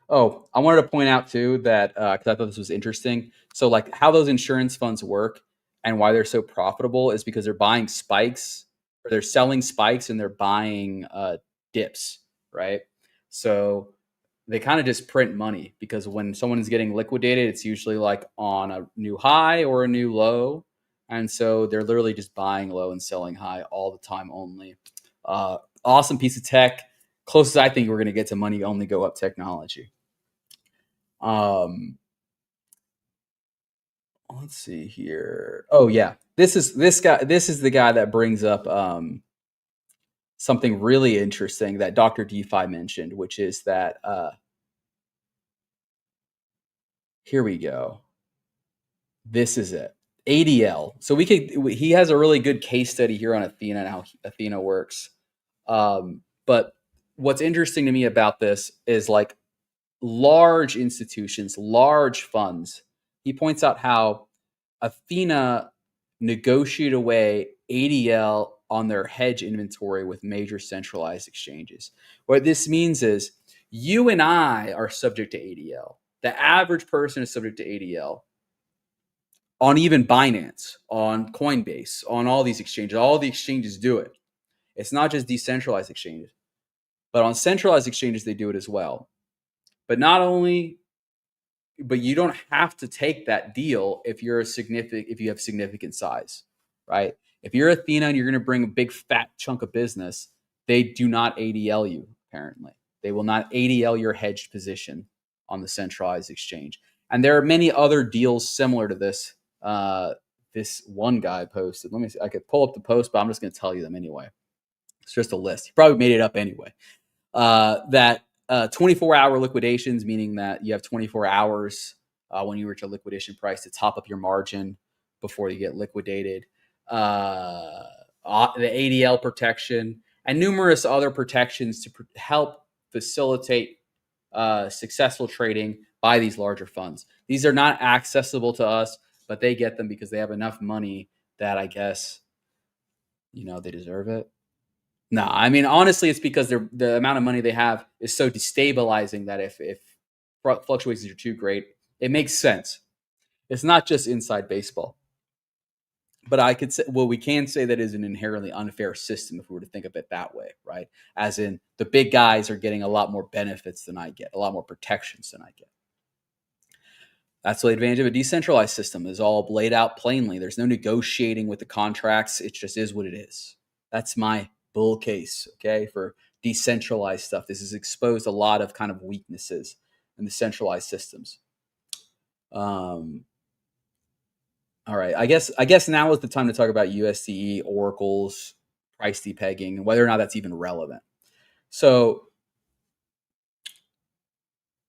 Oh, I wanted to point out too that because I thought this was interesting. So like how those insurance funds work and why they're so profitable is because they're buying spikes or they're selling spikes and they're buying dips, right? So they kind of just print money because when someone is getting liquidated, it's usually like on a new high or a new low. And so they're literally just buying low and selling high all the time only. Awesome piece of tech. Closest I think we're going to get to money only go up technology. Let's see here. Oh yeah, this is the guy that brings up something really interesting that Dr. DeFi mentioned, which is that here we go. This is it. ADL. So he has a really good case study here on Athena and how Athena works. But what's interesting to me about this is like large institutions, large funds. He points out how Athena negotiated away ADL on their hedge inventory with major centralized exchanges. What this means is you and I are subject to ADL. The average person is subject to ADL on even Binance, on Coinbase, on all these exchanges. All the exchanges do it. It's not just decentralized exchanges, but on centralized exchanges, they do it as well. But you don't have to take that deal if you have significant size, right? If you're Athena and you're going to bring a big fat chunk of business, they do not ADL you, apparently. They will not ADL your hedged position on the centralized exchange. And there are many other deals similar to this. This one guy posted. Let me see. I could pull up the post, but I'm just going to tell you them anyway. It's just a list. He probably made it up anyway. That 24-hour liquidations, meaning that you have 24 hours when you reach a liquidation price to top up your margin before you get liquidated. The ADL protection and numerous other protections to help facilitate successful trading by these larger funds. These are not accessible to us, but they get them because they have enough money that I guess, they deserve it. No, I mean, honestly, it's because the amount of money they have is so destabilizing that if fluctuations are too great, it makes sense. It's not just inside baseball. But we can say that is an inherently unfair system if we were to think of it that way, right? As in, the big guys are getting a lot more benefits than I get, a lot more protections than I get. That's the advantage of a decentralized system, is all laid out plainly. There's no negotiating with the contracts. It just is what it is. That's my bull case, okay, for decentralized stuff. This has exposed a lot of kind of weaknesses in the centralized systems. Um, all right, I guess now is the time to talk about USDE, Oracle's price depegging, and whether or not that's even relevant. So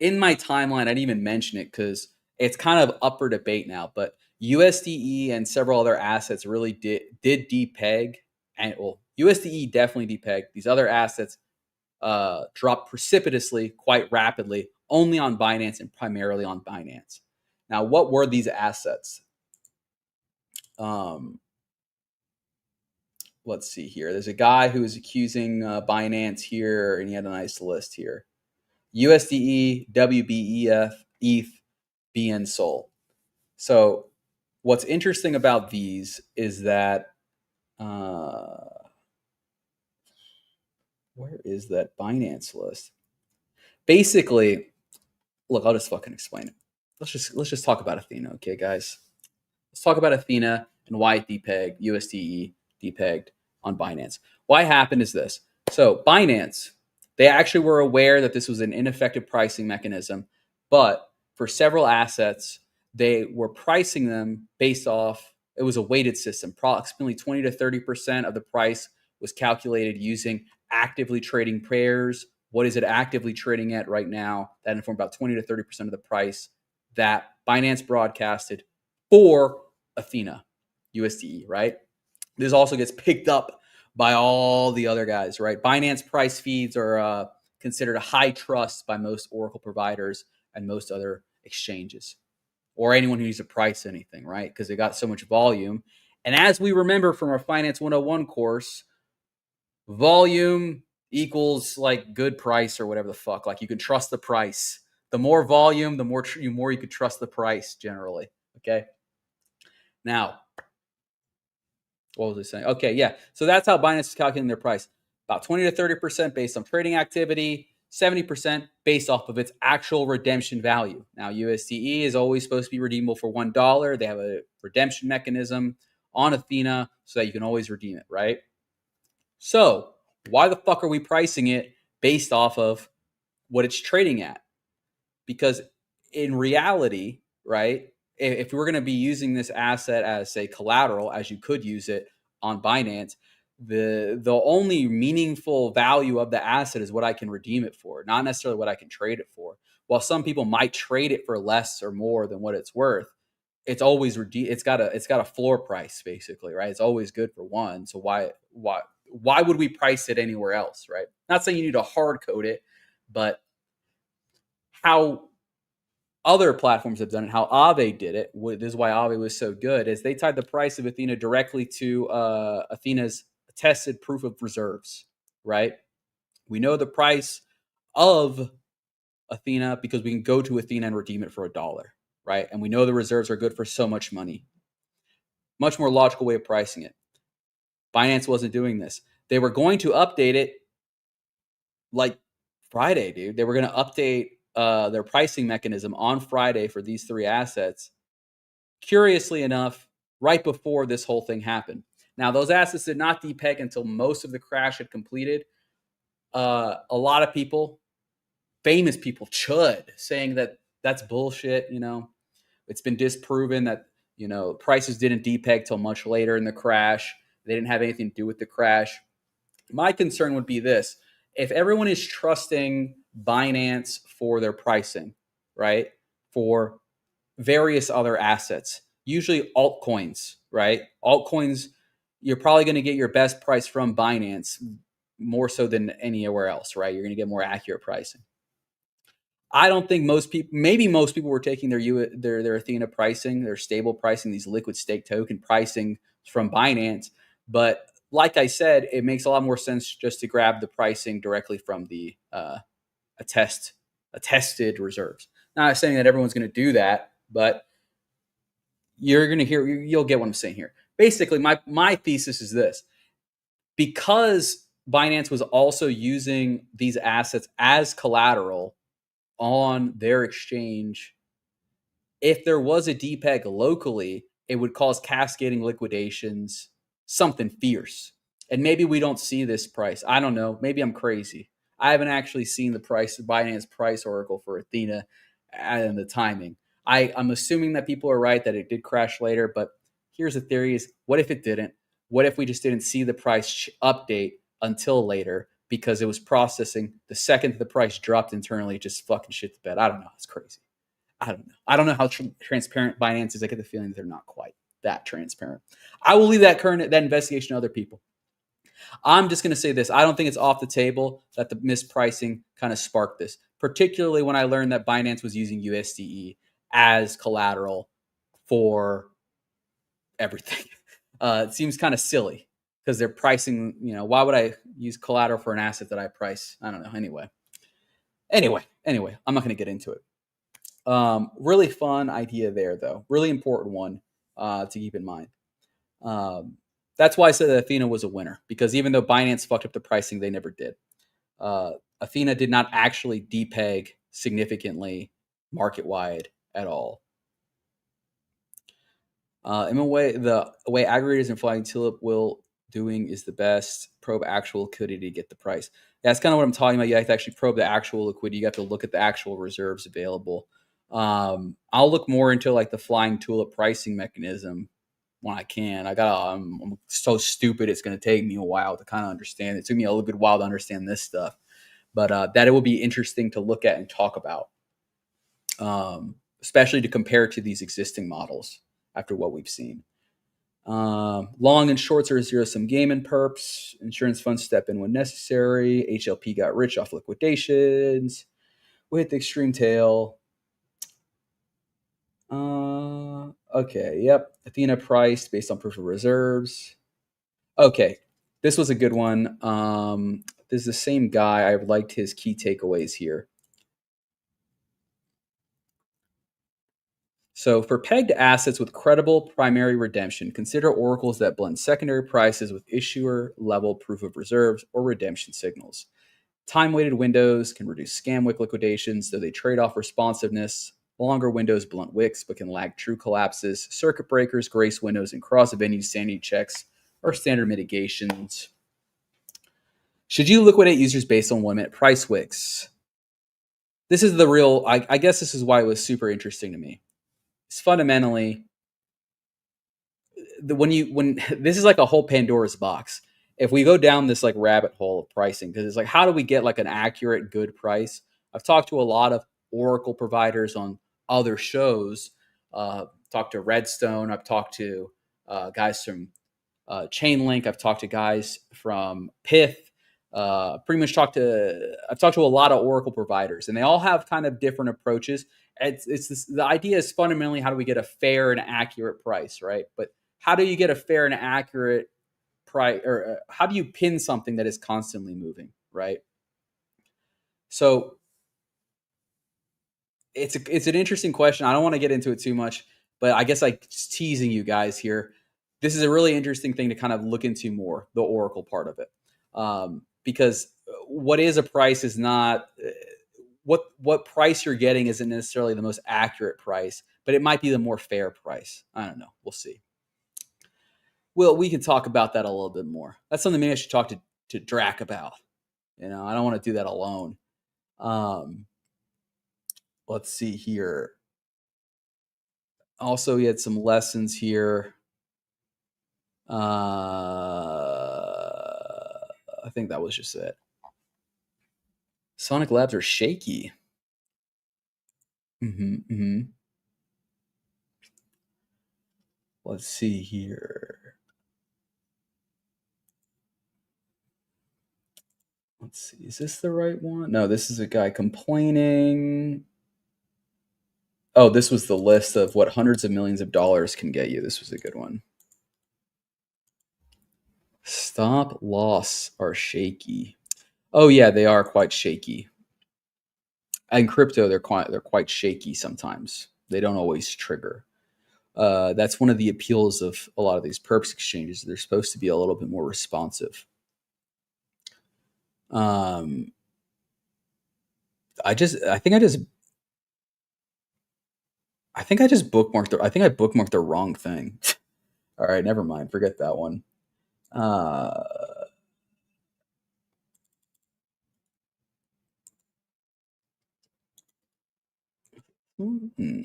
in my timeline, I didn't even mention it because it's kind of up for debate now. But USDE and several other assets really did depeg, and well, USDE definitely depegged. These other assets dropped precipitously, quite rapidly, only on Binance and primarily on Binance. Now, what were these assets? Um, let's see here. There's a guy who is accusing Binance here, and he had a nice list here. USDE, WBEF, ETH, BN Sol. So, what's interesting about these is that where is that Binance list? Basically, look, I'll just fucking explain it. Let's just talk about Athena, okay, guys? Let's talk about Athena and why it depegged, USDE depegged on Binance. Why happened is this. So Binance, they actually were aware that this was an ineffective pricing mechanism, but for several assets, they were pricing them based off, it was a weighted system. Approximately 20 to 30% of the price was calculated using actively trading pairs. What is it actively trading at right now? That informed about 20 to 30% of the price that Binance broadcasted for Athena, USDE, right? This also gets picked up by all the other guys, right? Binance price feeds are considered a high trust by most Oracle providers and most other exchanges, or anyone who needs to price anything, right? Because they got so much volume. And as we remember from our Finance 101 course, volume equals like good price or whatever the fuck. Like you can trust the price. The more volume, the more you could trust the price generally. Okay. Now, what was I saying? Okay, yeah. So that's how Binance is calculating their price. About 20 to 30% based on trading activity, 70% based off of its actual redemption value. Now, USDE is always supposed to be redeemable for $1. They have a redemption mechanism on Athena so that you can always redeem it, right? So, why the fuck are we pricing it based off of what it's trading at? Because in reality, right, if we were going to be using this asset as, say, collateral, as you could use it on Binance, the only meaningful value of the asset is what I can redeem it for, not necessarily what I can trade it for. While some people might trade it for less or more than what it's worth, it's always it's got a floor price basically, right? It's always good for one. So why would we price it anywhere else, right? Not saying you need to hard code it, but how other platforms have done it, how Aave did it, this is why Aave was so good, is they tied the price of Athena directly to Athena's tested proof of reserves, right? We know the price of Athena because we can go to Athena and redeem it for $1, right? And we know the reserves are good for so much money. Much more logical way of pricing it. Binance wasn't doing this. They were going to update it like Friday, dude. They were going to update their pricing mechanism on Friday for these three assets. Curiously enough, right before this whole thing happened. Now, those assets did not depeg until most of the crash had completed. A lot of people, famous people, chud, saying that that's bullshit. It's been disproven that prices didn't depeg till much later in the crash. They didn't have anything to do with the crash. My concern would be this: if everyone is trusting Binance for their pricing, right, for various other assets, usually altcoins, right? Altcoins, you're probably going to get your best price from Binance more so than anywhere else, right? You're going to get more accurate pricing. I don't think most people, maybe most people were taking their Athena pricing, their stable pricing, these liquid stake token pricing from Binance. But like I said, it makes a lot more sense just to grab the pricing directly from the attested reserves. Not saying that everyone's going to do that, but you'll get what I'm saying here. Basically, my thesis is this: because Binance was also using these assets as collateral on their exchange, If there was a DPEG locally, it would cause cascading liquidations, something fierce. And maybe we don't see this price. I don't know. Maybe I'm crazy. I haven't actually seen the price, Binance price oracle for Athena and the timing. I'm assuming that people are right that it did crash later, but here's the theory: is what if it didn't? What if we just didn't see the price update until later because it was processing the second the price dropped internally, it just fucking shit the bed. I don't know. It's crazy. I don't know. I don't know how transparent Binance is. I get the feeling that they're not quite that transparent. I will leave that investigation to other people. I'm just going to say this. I don't think it's off the table that the mispricing kind of sparked this, particularly when I learned that Binance was using USDE as collateral for everything. It seems kind of silly because they're pricing, why would I use collateral for an asset that I price? I don't know. Anyway, I'm not going to get into it. Really fun idea there, though. Really important one to keep in mind. That's why I said that Athena was a winner, because even though Binance fucked up the pricing, they never did. Athena did not actually depeg significantly market-wide at all. In a way, the way aggregators and Flying Tulip will doing is the best. Probe actual liquidity to get the price. That's kind of what I'm talking about. You have to actually probe the actual liquidity. You have to look at the actual reserves available. I'll look more into like the Flying Tulip pricing mechanism when I can. I'm so stupid. It's going to take me a while to kind of understand. It took me a little good while to understand this stuff, but that it will be interesting to look at and talk about, especially to compare to these existing models after what we've seen. Long and shorts are zero-sum game and perps. Insurance funds step in when necessary. HLP got rich off liquidations. We hit the extreme tail. Okay, yep. Athena priced based on proof of reserves. Okay, this was a good one. This is the same guy. I liked his key takeaways here. So for pegged assets with credible primary redemption, consider oracles that blend secondary prices with issuer level proof of reserves or redemption signals. Time-weighted windows can reduce scam wick liquidations, though they trade off responsiveness. Longer windows blunt wicks but can lag true collapses. Circuit breakers, grace windows, and cross-venue sanity checks are standard mitigations. Should you liquidate users based on 1 minute price wicks? This is the real, I guess this is why it was super interesting to me. It's fundamentally, when this is like a whole Pandora's box. If we go down this like rabbit hole of pricing, because it's like, how do we get like an accurate, good price? I've talked to a lot of Oracle providers on other shows. Talked to Redstone. I've talked to guys from Chainlink. I've talked to guys from Pith. I've talked to a lot of Oracle providers, and they all have kind of different approaches. The idea is fundamentally, how do we get a fair and accurate price, right? But how do you get a fair and accurate price, or how do you pin something that is constantly moving, right? So it's an interesting question. I don't want to get into it too much, but I guess like just teasing you guys here. This is a really interesting thing to kind of look into more, the Oracle part of it, because what is a price is not what price you're getting isn't necessarily the most accurate price, but it might be the more fair price. I don't know. We'll see. Well, we can talk about that a little bit more. That's something maybe I should talk to Drac about. I don't want to do that alone. Let's see here. Also, he had some lessons here. I think that was just it. Sonic Labs are shaky. Let's see here. Let's see. Is this the right one? No, this is a guy complaining. Oh, this was the list of what hundreds of millions of dollars can get you. This was a good one. Stop loss are shaky. Oh yeah, they are quite shaky. In crypto, they're quite shaky sometimes. They don't always trigger. That's one of the appeals of a lot of these perps exchanges. They're supposed to be a little bit more responsive. I think I just I think I just bookmarked the. I think I bookmarked the wrong thing. All right, never mind. Forget that one. Uh, hmm.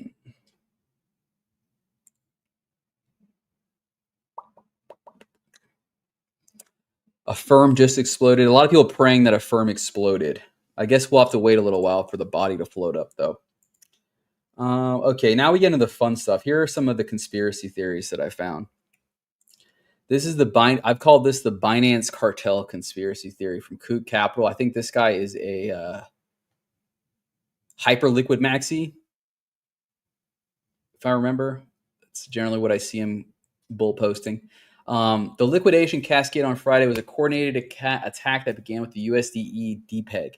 A firm just exploded. A lot of people praying that a firm exploded. I guess we'll have to wait a little while for the body to float up, though. Okay, now we get into the fun stuff. Here are some of the conspiracy theories that I found. This is the I've called this the Binance cartel conspiracy theory from Kook Capital. I think this guy is a hyper liquid maxi, if I remember. That's generally what I see him bull posting. The liquidation cascade on Friday was a coordinated attack that began with the USDE depeg.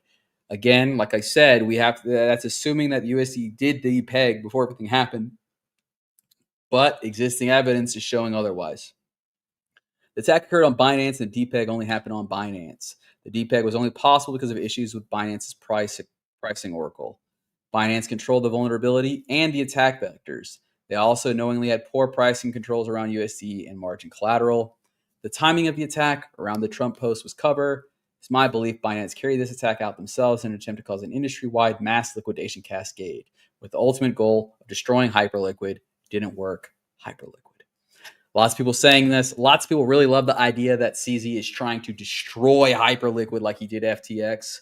Again, like I said, that's assuming that the USDE did depeg before everything happened, but existing evidence is showing otherwise. The attack occurred on Binance, and the depeg only happened on Binance. The depeg was only possible because of issues with Binance's pricing oracle. Binance controlled the vulnerability and the attack vectors. They also knowingly had poor pricing controls around USD and margin collateral. The timing of the attack around the Trump post was cover. It's my belief Binance carried this attack out themselves in an attempt to cause an industry-wide mass liquidation cascade with the ultimate goal of destroying Hyperliquid. Didn't work. Hyperliquid. Lots of people saying this. Lots of people really love the idea that CZ is trying to destroy Hyperliquid like he did FTX.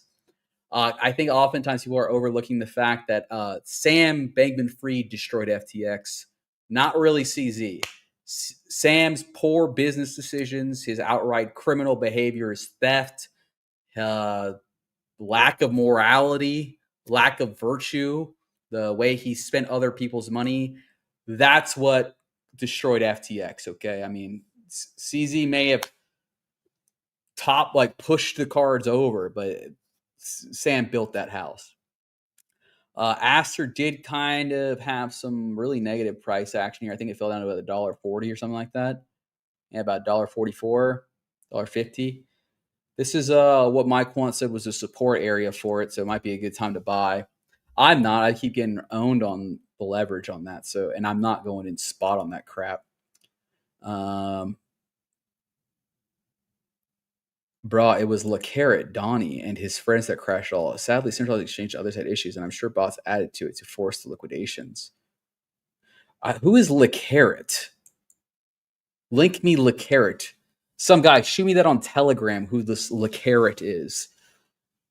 I think oftentimes people are overlooking the fact that Sam Bankman-Fried destroyed FTX, not really CZ. Sam's poor business decisions, his outright criminal behavior, his theft, uh, lack of morality, lack of virtue, the way he spent other people's money, that's what destroyed FTX. Okay, I mean, CZ may have pushed the cards over, but Sam built that house. Aster did kind of have some really negative price action here. I think it fell down to about $1.40 or something like that. Yeah, about $1.44, $1.50. This is what Mike once said was a support area for it, so it might be a good time to buy. I'm not. I keep getting owned on the leverage on that, so and I'm not going in spot on that crap. Bro, it was LeCarrot, Donnie, and his friends that crashed all. Sadly, centralized exchange others had issues, and I'm sure bots added to it to force the liquidations. Who is LeCarrot? Link me LeCarrot. Some guy, shoot me that on Telegram who this LeCarrot is.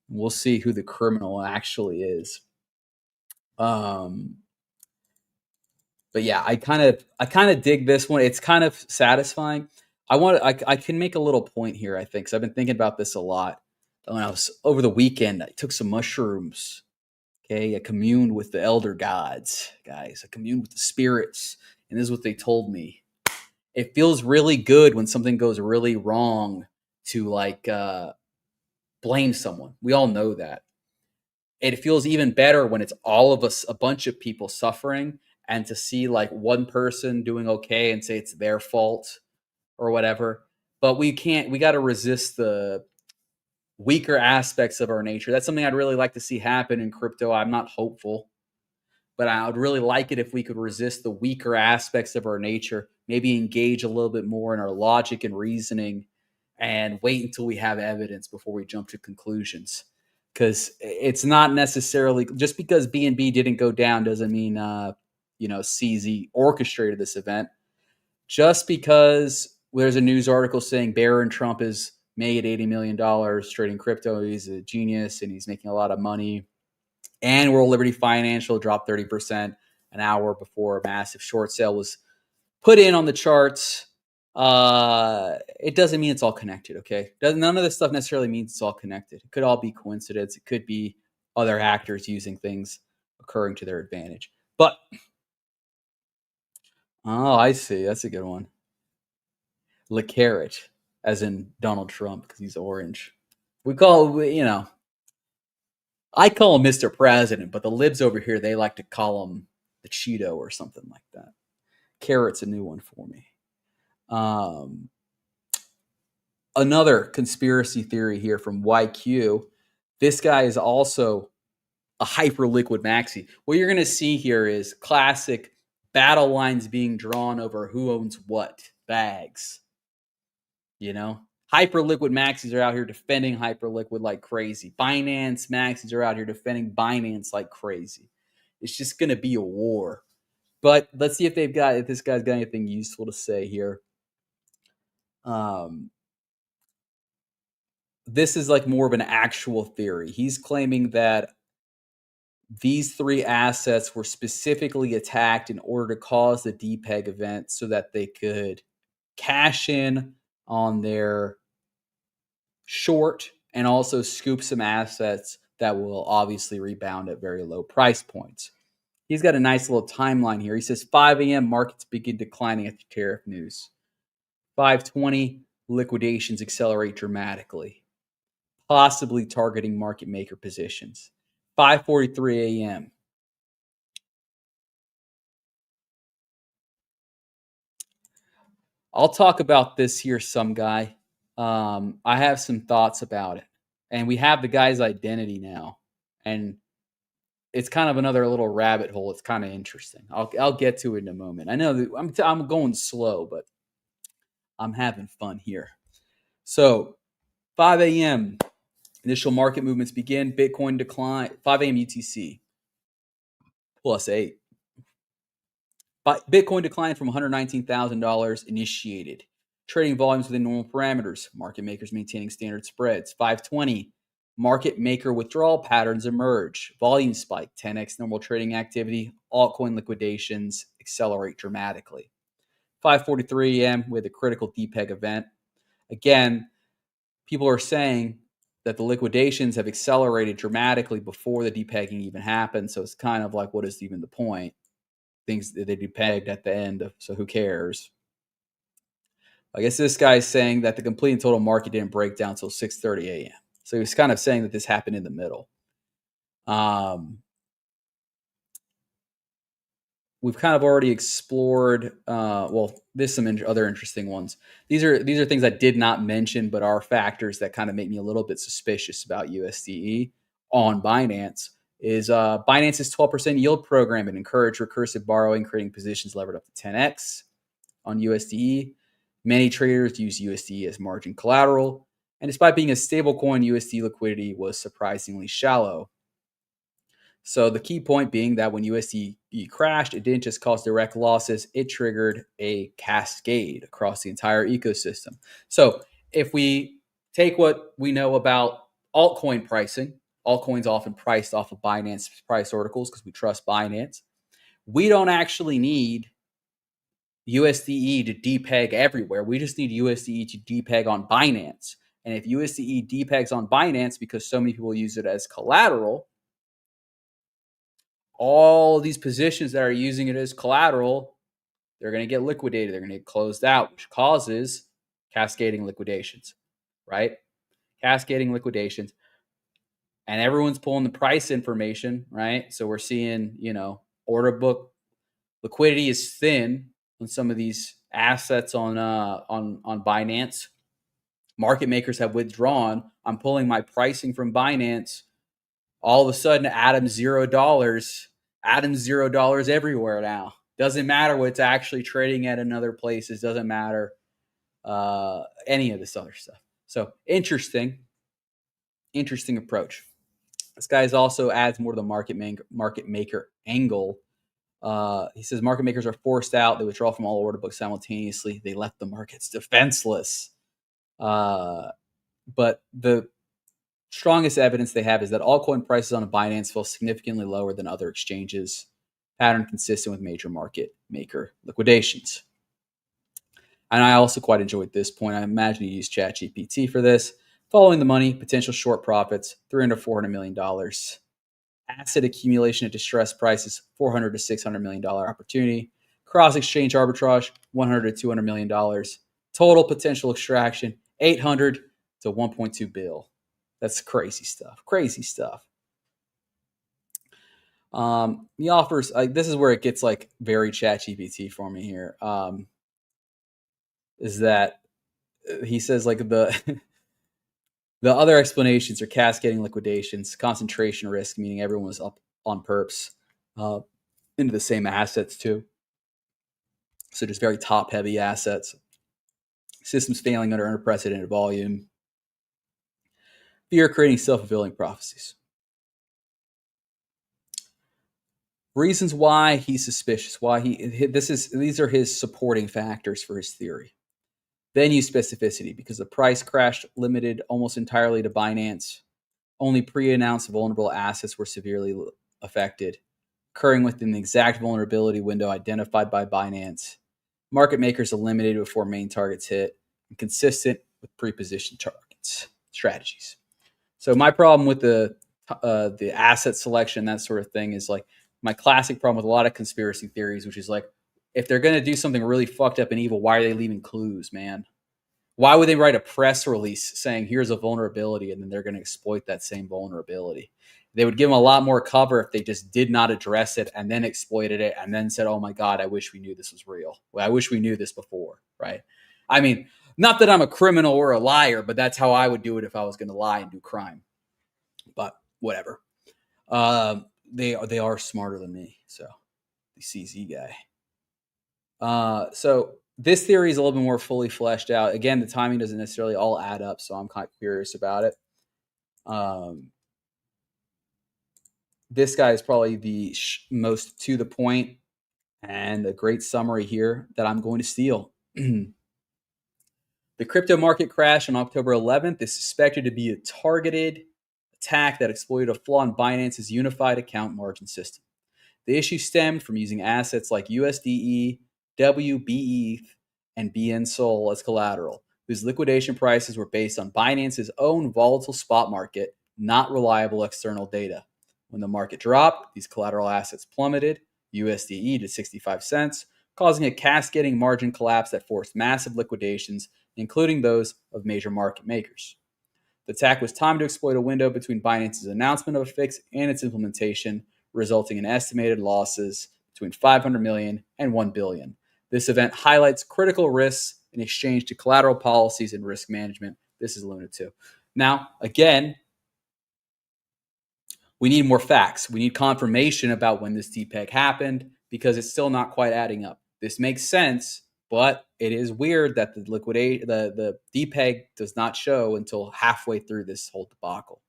We'll see who the criminal actually is. But yeah, I kind of dig this one. It's kind of satisfying. I can make a little point here, I think, because I've been thinking about this a lot. When I was over the weekend, I took some mushrooms. Okay, I communed with the elder gods, guys. I communed with the spirits, and this is what they told me. It feels really good when something goes really wrong to blame someone. We all know that. It feels even better when it's all of us, a bunch of people suffering, and to see like one person doing okay and say it's their fault or whatever. But we can't. We got to resist the weaker aspects of our nature. That's something I'd really like to see happen in crypto. I'm not hopeful, but I would really like it if we could resist the weaker aspects of our nature, maybe engage a little bit more in our logic and reasoning, and wait until we have evidence before we jump to conclusions. Because it's not necessarily just because BNB didn't go down doesn't mean CZ orchestrated this event. Just because there's a news article saying Barron Trump is made $80 million trading crypto, he's a genius and he's making a lot of money. And World Liberty Financial dropped 30% an hour before a massive short sale was put in on the charts. It doesn't mean it's all connected, okay? None of this stuff necessarily means it's all connected. It could all be coincidence. It could be other actors using things occurring to their advantage. But, oh, I see. That's a good one. LeCarrot, as in Donald Trump, because he's orange. I call him Mr. President, but the libs over here, they like to call him the Cheeto or something like that. Carrot's a new one for me. Another conspiracy theory here from YQ. This guy is also a hyper liquid maxi. What you're going to see here is classic battle lines being drawn over who owns what bags. You know, hyper liquid maxis are out here defending hyper liquid like crazy. Binance maxis are out here defending Binance like crazy. It's just going to be a war. But let's see if this guy's got anything useful to say here. Um, this is like more of an actual theory. He's claiming that these three assets were specifically attacked in order to cause the DPEG event so that they could cash in on their short and also scoop some assets that will obviously rebound at very low price points. He's got a nice little timeline here. He says 5 a.m. markets begin declining after tariff news. 5:20 liquidations accelerate dramatically, possibly targeting market maker positions. 5:43 a.m. I'll talk about this here, some guy. I have some thoughts about it, and we have the guy's identity now, and it's kind of another little rabbit hole. It's kind of interesting. I'll get to it in a moment. I know that I'm going slow, but I'm having fun here. So 5 a.m. initial market movements begin. Bitcoin decline. 5 a.m. UTC +8. But Bitcoin declined from $119,000 initiated. Trading volumes within normal parameters. Market makers maintaining standard spreads. 5:20. Market maker withdrawal patterns emerge. Volume spike. 10x normal trading activity. Altcoin liquidations accelerate dramatically. 5:43 a.m. with a critical DPEG event. Again, people are saying that the liquidations have accelerated dramatically before the depegging even happened. So it's kind of like, what is even the point? Things that they depegged at the end, so who cares? I guess this guy is saying that the complete and total market didn't break down until 6:30 a.m. So he's kind of saying that this happened in the middle. We've kind of already explored. There's some other interesting ones. These are things I did not mention, but are factors that kind of make me a little bit suspicious about USDE on Binance. Is Binance's 12% yield program and encourage recursive borrowing, creating positions levered up to 10x on USDE. Many traders use USDE as margin collateral, and despite being a stablecoin, USDE liquidity was surprisingly shallow. So the key point being that when USDE crashed, it didn't just cause direct losses, it triggered a cascade across the entire ecosystem. So if we take what we know about altcoin pricing, altcoins often priced off of Binance price articles because we trust Binance. We don't actually need USDE to depeg everywhere. We just need USDE to depeg on Binance. And if USDE depegs on Binance because so many people use it as collateral, all these positions that are using it as collateral, they're going to get liquidated. They're going to get closed out, which causes cascading liquidations, right? Cascading liquidations. And everyone's pulling the price information, right? So we're seeing, order book liquidity is thin on some of these assets on Binance. Market makers have withdrawn. I'm pulling my pricing from Binance. All of a sudden, Adam's $0. Adam's $0 everywhere now. Doesn't matter what's actually trading at in other places. Doesn't matter any of this other stuff. So interesting approach. This guy also adds more to the market maker angle. He says market makers are forced out. They withdraw from all order books simultaneously. They left the markets defenseless. But the strongest evidence they have is that altcoin prices on a Binance fell significantly lower than other exchanges, pattern consistent with major market maker liquidations. And I also quite enjoyed this point. I imagine you use ChatGPT for this. Following the money, potential short profits, $300 to $400 million. Asset accumulation at distressed prices, $400 to $600 million opportunity. Cross-exchange arbitrage, $100 to $200 million. Total potential extraction, $800 to $1.2 billion. That's crazy stuff. Crazy stuff. He offers, this is where it gets like very ChatGPT for me here. Is that he says like The other explanations are cascading liquidations, concentration risk, meaning everyone was up on perps uh, into the same assets too. So just very top heavy assets, systems failing under unprecedented volume, fear creating self fulfilling prophecies. Reasons why he's suspicious, why these are his supporting factors for his theory. Then use specificity because the price crash limited almost entirely to Binance. Only pre-announced vulnerable assets were severely affected, occurring within the exact vulnerability window identified by Binance. Market makers eliminated before main targets hit, and consistent with pre-positioned targets strategies. So my problem with the asset selection, that sort of thing, is like my classic problem with a lot of conspiracy theories, which is like, if they're going to do something really fucked up and evil, why are they leaving clues, man? Why would they write a press release saying here's a vulnerability and then they're going to exploit that same vulnerability? They would give them a lot more cover if they just did not address it and then exploited it and then said, "Oh my God, I wish we knew this was real. Well, I wish we knew this before." Right? I mean, not that I'm a criminal or a liar, but that's how I would do it if I was going to lie and do crime. But whatever. They are smarter than me. So the CZ guy. So this theory is a little bit more fully fleshed out. Again, the timing doesn't necessarily all add up, so I'm kind of curious about it. This guy is probably the most to the point and a great summary here that I'm going to steal. The crypto market crash on October 11th is suspected to be a targeted attack that exploited a flaw in Binance's unified account margin system. The issue stemmed from using assets like USDE, WBE, and BN Sol as collateral, whose liquidation prices were based on Binance's own volatile spot market, not reliable external data. When the market dropped, these collateral assets plummeted, USDE to 65 cents, causing a cascading margin collapse that forced massive liquidations, including those of major market makers. The attack was timed to exploit a window between Binance's announcement of a fix and its implementation, resulting in estimated losses between 500 million and 1 billion. This event highlights critical risks in exchange to collateral policies and risk management. This is Luna 2. Now, again, we need more facts. We need confirmation about when this DPEG happened because it's still not quite adding up. This makes sense, but it is weird that the DPEG does not show until halfway through this whole debacle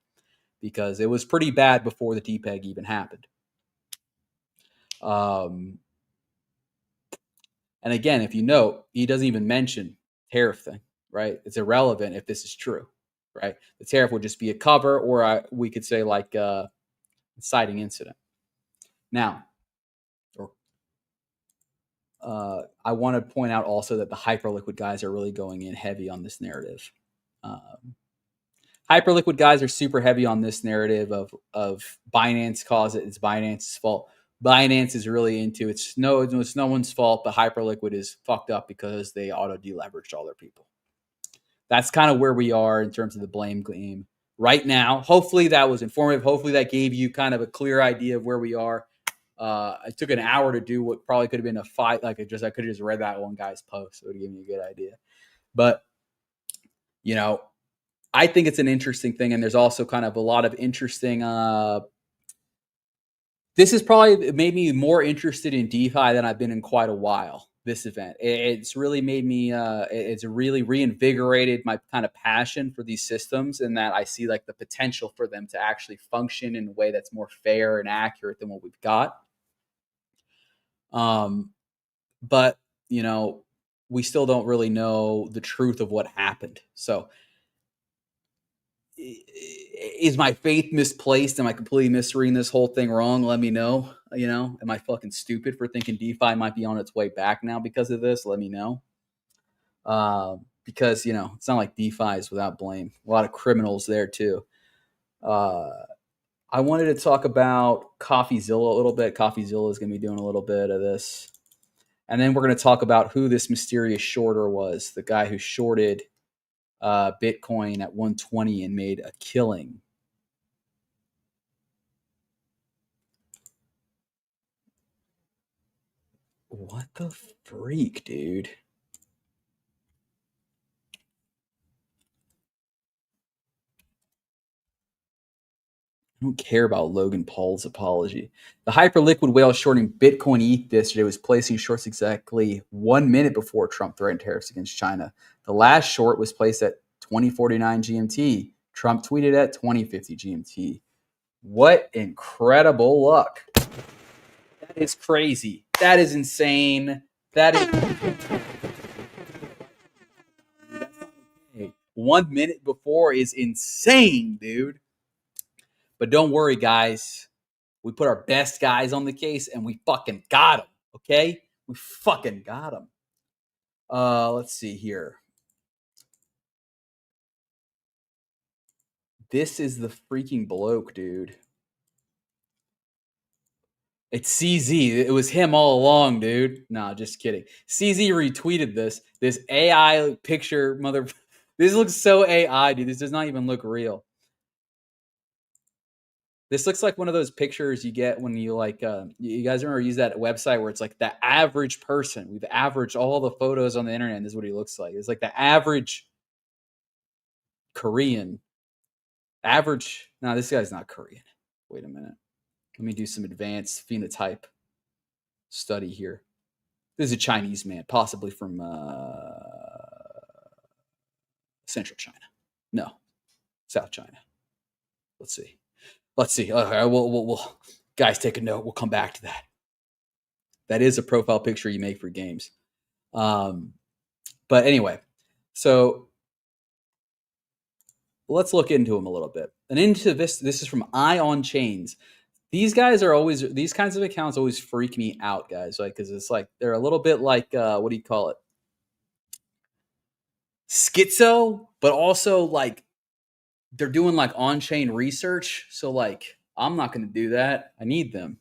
because it was pretty bad before the DPEG even happened. And again, if you note, he doesn't even mention tariff thing, right? It's irrelevant if this is true, right? The tariff would just be a cover, or we could say like inciting incident. Now, I want to point out also that the Hyperliquid guys are really going in heavy on this narrative. Hyperliquid guys are super heavy on this narrative of Binance caused it. It's Binance's fault. Binance is really into it's no one's fault, but Hyperliquid is fucked up because they auto deleveraged all their people. That's kind of where we are in terms of the blame game right now. Hopefully that was informative. Hopefully that gave you kind of a clear idea of where we are. It took an hour to do what probably could have been a fight. Like I could have just read that one guy's post. It would have given me a good idea. But you know, I think it's an interesting thing, and there's also kind of a lot of interesting. This has probably made me more interested in DeFi than I've been in quite a while. This event, it's really made me. It's really reinvigorated my kind of passion for these systems, and that I see like the potential for them to actually function in a way that's more fair and accurate than what we've got. But you know, we still don't really know the truth of what happened. So is my faith misplaced? Am I completely misreading this whole thing wrong? Let me know. You know, am I fucking stupid for thinking DeFi might be on its way back now because of this? Let me know. Because you know, it's not like DeFi is without blame. A lot of criminals there too. I wanted to talk about CoffeeZilla a little bit. CoffeeZilla is going to be doing a little bit of this, and then we're going to talk about who this mysterious shorter was. The guy who shorted Bitcoin at 120 and made a killing. What the freak, dude? I don't care about Logan Paul's apology. The hyperliquid whale shorting Bitcoin ETH yesterday was placing shorts exactly 1 minute before Trump threatened tariffs against China. The last short was placed at 2049 GMT. Trump tweeted at 2050 GMT. What incredible luck. That is crazy. That is insane. That is 1 minute before is insane, dude. But don't worry, guys. We put our best guys on the case and we fucking got them. Okay? We fucking got them. Let's see here. This is the freaking bloke, dude. It's CZ. It was him all along, dude. Nah, just kidding. CZ retweeted this. This AI picture, mother. This looks so AI, dude. This does not even look real. This looks like one of those pictures you get when you like, you guys remember use that website where it's like the average person. We've averaged all the photos on the internet. And this is what he looks like. It's like the average Korean. Average. No, this guy's not Korean. Wait a minute. Let me do some advanced phenotype study here. This is a Chinese man, possibly from Central China. No, South China. Let's see. Okay, we'll guys, take a note. We'll come back to that. That is a profile picture you make for games. But anyway, so let's look into them a little bit. And into this is from Ion Chains. These guys are always, these kinds of accounts always freak me out, guys. Like, because it's like they're a little bit like what do you call it? Schizo, but also like they're doing like on-chain research. So like I'm not going to do that. I need them.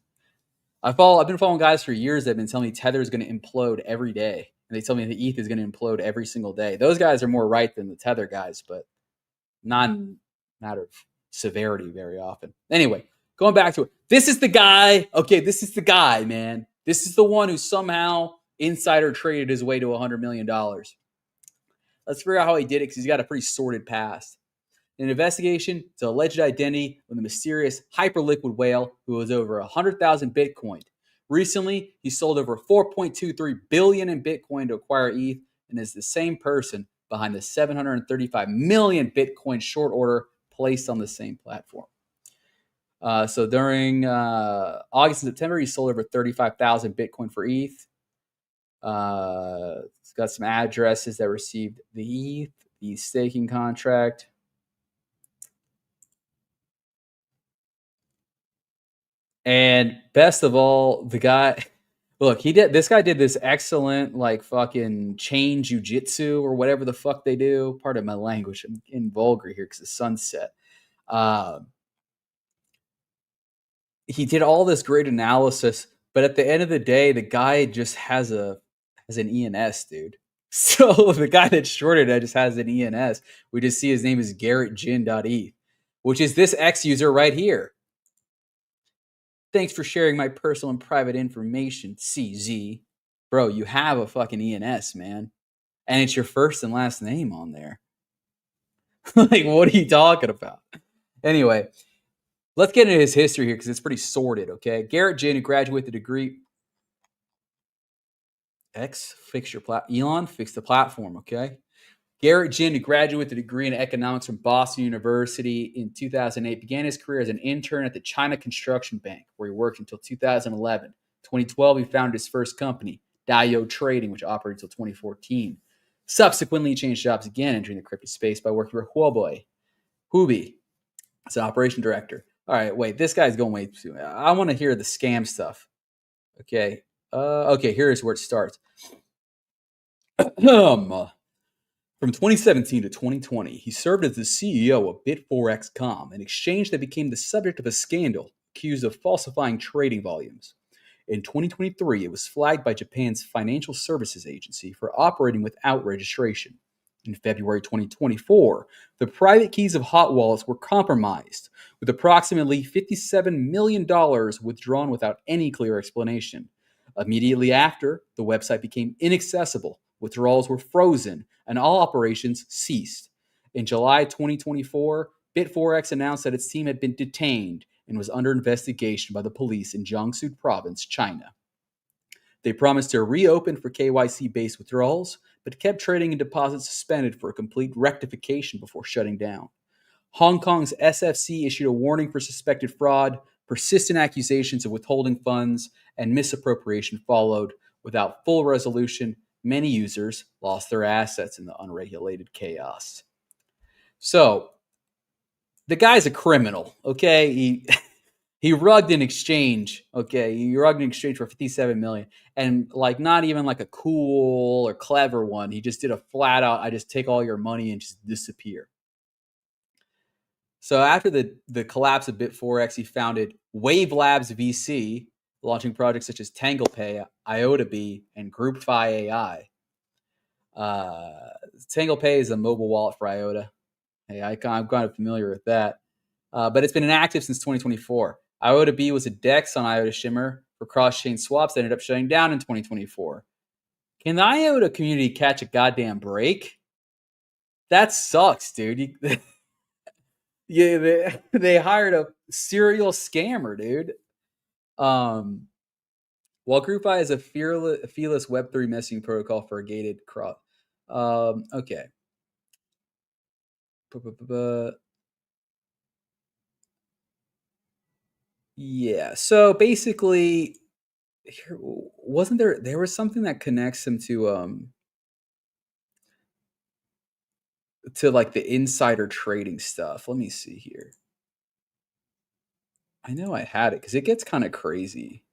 I've been following guys for years that have been telling me Tether is going to implode every day, and they tell me the ETH is going to implode every single day. Those guys are more right than the Tether guys, but not in a matter of severity very often. Anyway, going back to it. This is the guy. Okay, this is the guy, man. This is the one who somehow insider traded his way to $100 million. Let's figure out how he did it because he's got a pretty sordid past. An investigation to alleged identity of the mysterious hyperliquid whale who was over 100,000 Bitcoin. Recently, he sold over 4.23 billion in Bitcoin to acquire ETH and is the same person behind the 735 million Bitcoin short order placed on the same platform. So during August and September, he sold over 35,000 Bitcoin for ETH. It's got some addresses that received the ETH, the staking contract. And best of all, the guy, look, this guy did this excellent, like fucking chain jujitsu or whatever the fuck they do. Pardon my language. I'm in vulgar here because the sun's set. He did all this great analysis, but at the end of the day, the guy just has an ENS, dude. So the guy that shorted it just has an ENS. We just see his name is GarrettJin.eth, which is this X user right here. Thanks for sharing my personal and private information, CZ. Bro, you have a fucking ENS, man. And it's your first and last name on there. Like, what are you talking about? Anyway, let's get into his history here because it's pretty sordid, okay? Garrett Jin, who graduated with a degree. Elon, fix the platform, okay? Garrett Jin, who graduated with a degree in economics from Boston University in 2008, began his career as an intern at the China Construction Bank, where he worked until 2011. 2012, he founded his first company, Dio Trading, which operated until 2014. Subsequently, he changed jobs again, entering the crypto space by working for Huobi as an operation director. All right, wait, this guy's going way too. I want to hear the scam stuff. Okay, here's where it starts. From 2017 to 2020, he served as the CEO of Bit4x.com, an exchange that became the subject of a scandal accused of falsifying trading volumes. In 2023, it was flagged by Japan's Financial Services Agency for operating without registration. In February 2024, the private keys of hot wallets were compromised, with approximately $57 million withdrawn without any clear explanation. Immediately after, the website became inaccessible, withdrawals were frozen, and all operations ceased. In July 2024, Bit4X announced that its team had been detained and was under investigation by the police in Jiangsu Province, China. They promised to reopen for KYC-based withdrawals, but kept trading and deposits suspended for a complete rectification before shutting down. Hong Kong's SFC issued a warning for suspected fraud. Persistent accusations of withholding funds and misappropriation followed. Without full resolution, many users lost their assets in the unregulated chaos. So, the guy's a criminal, okay? He rugged an exchange, okay? He rugged an exchange for 57 million, and like not even like a cool or clever one. He just did a flat out, I just take all your money and just disappear. So after the collapse of Bit4X, he founded Wave Labs VC, launching projects such as TanglePay, IotaBee, and GroupFi AI. TanglePay is a mobile wallet for IOTA. Hey, I'm kind of familiar with that. But it's been inactive since 2024. IotaBee was a DEX on IOTA Shimmer for cross-chain swaps that ended up shutting down in 2024. Can the IOTA community catch a goddamn break? That sucks, dude. Yeah, they hired a serial scammer, dude. While GroupFi is a fearless Web3 messaging protocol for a gated crowd. Okay. Yeah. So basically, wasn't there was something that connects him to like the insider trading stuff. Let me see here. I know I had it because it gets kind of crazy.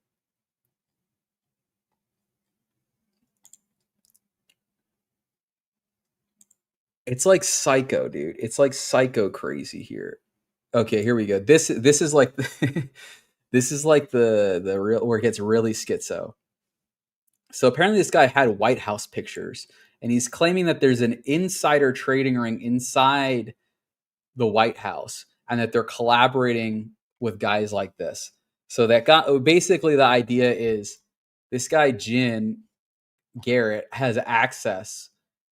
It's like psycho, dude. It's like psycho crazy here. Okay, here we go. This is like this is like the real where it gets really schizo. So apparently this guy had White House pictures, and he's claiming that there's an insider trading ring inside the White House, and that they're collaborating with guys like this. So that got basically the idea is this guy Jin Garrett has access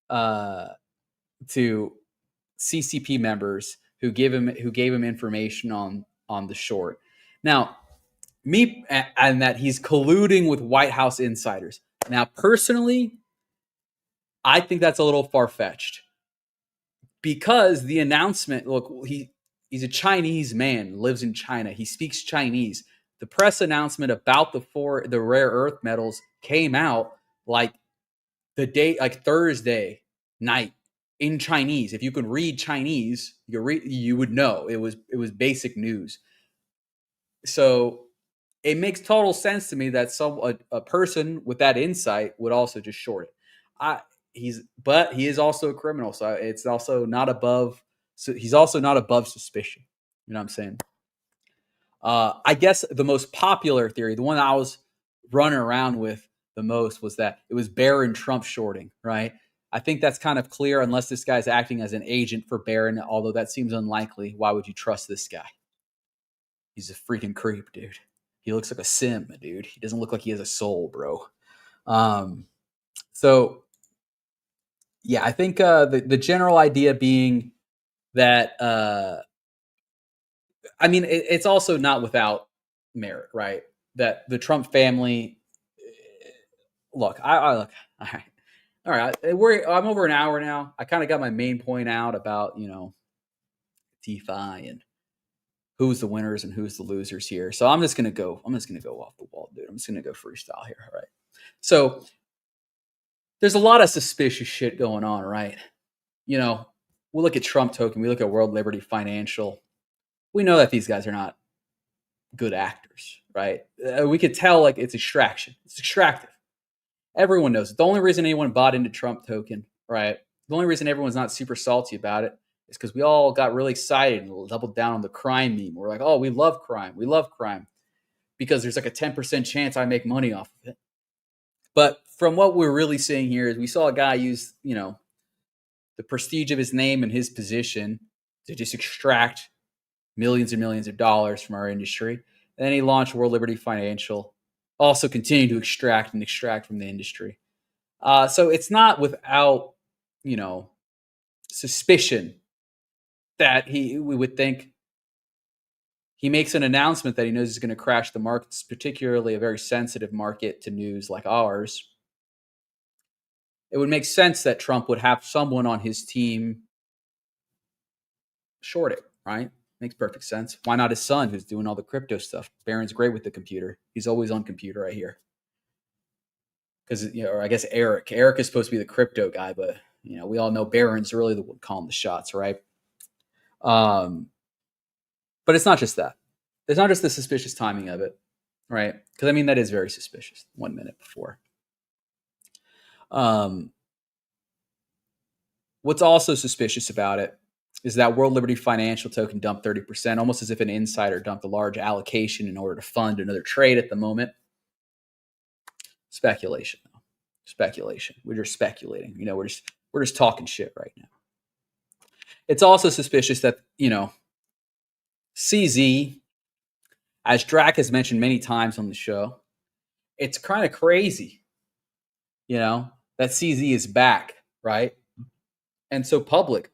to CCP members who gave him information on the short. Now, and that he's colluding with White House insiders. Now, personally, I think that's a little far fetched because the announcement. Look, he's a Chinese man, lives in China. He speaks Chinese. The press announcement about the rare earth metals came out like the day, like Thursday night in Chinese. If you could read Chinese, you would know it was basic news. So it makes total sense to me that a person with that insight would also just short it. But he is also a criminal, so it's also not above. So he's also not above suspicion. You know what I'm saying? I guess the most popular theory, the one I was running around with the most, was that it was Barron Trump shorting, right? I think that's kind of clear unless this guy's acting as an agent for Barron, although that seems unlikely. Why would you trust this guy? He's a freaking creep, dude. He looks like a sim, dude. He doesn't look like he has a soul, bro. So yeah, I think the general idea being that I mean it's also not without merit, right? That the Trump family. Look, I look. All right. I'm over an hour now. I kind of got my main point out about DeFi and who's the winners and who's the losers here. So I'm just gonna go off the wall, dude. I'm just gonna go freestyle here. All right. So there's a lot of suspicious shit going on, right? We look at Trump Token, we look at World Liberty Financial. We know that these guys are not good actors, right? We could tell like it's extraction. It's extractive. Everyone knows it. The only reason anyone bought into Trump Token, right? The only reason everyone's not super salty about it is because we all got really excited and doubled down on the crime meme. We're like, oh, we love crime. We love crime because there's like a 10% chance I make money off of it. But from what we're really seeing here is we saw a guy use, the prestige of his name and his position to just extract millions and millions of dollars from our industry. And then he launched World Liberty Financial, also continuing to extract from the industry. So it's not without, suspicion that we would think he makes an announcement that he knows is going to crash the markets, particularly a very sensitive market to news like ours. It would make sense that Trump would have someone on his team short it, right? Makes perfect sense. Why not his son, who's doing all the crypto stuff? Barron's great with the computer. He's always on computer, I hear. Because, or I guess Eric. Eric is supposed to be the crypto guy, but we all know Barron's really the one calling the shots, right? But it's not just that. It's not just the suspicious timing of it, right? Because that is very suspicious. 1 minute before. What's also suspicious about it is that World Liberty Financial token dumped 30%, almost as if an insider dumped a large allocation in order to fund another trade at the moment. Speculation, though. Speculation. We're just speculating. We're just talking shit right now. It's also suspicious that, CZ, as Drac has mentioned many times on the show, it's kind of crazy, that CZ is back, right? And so public,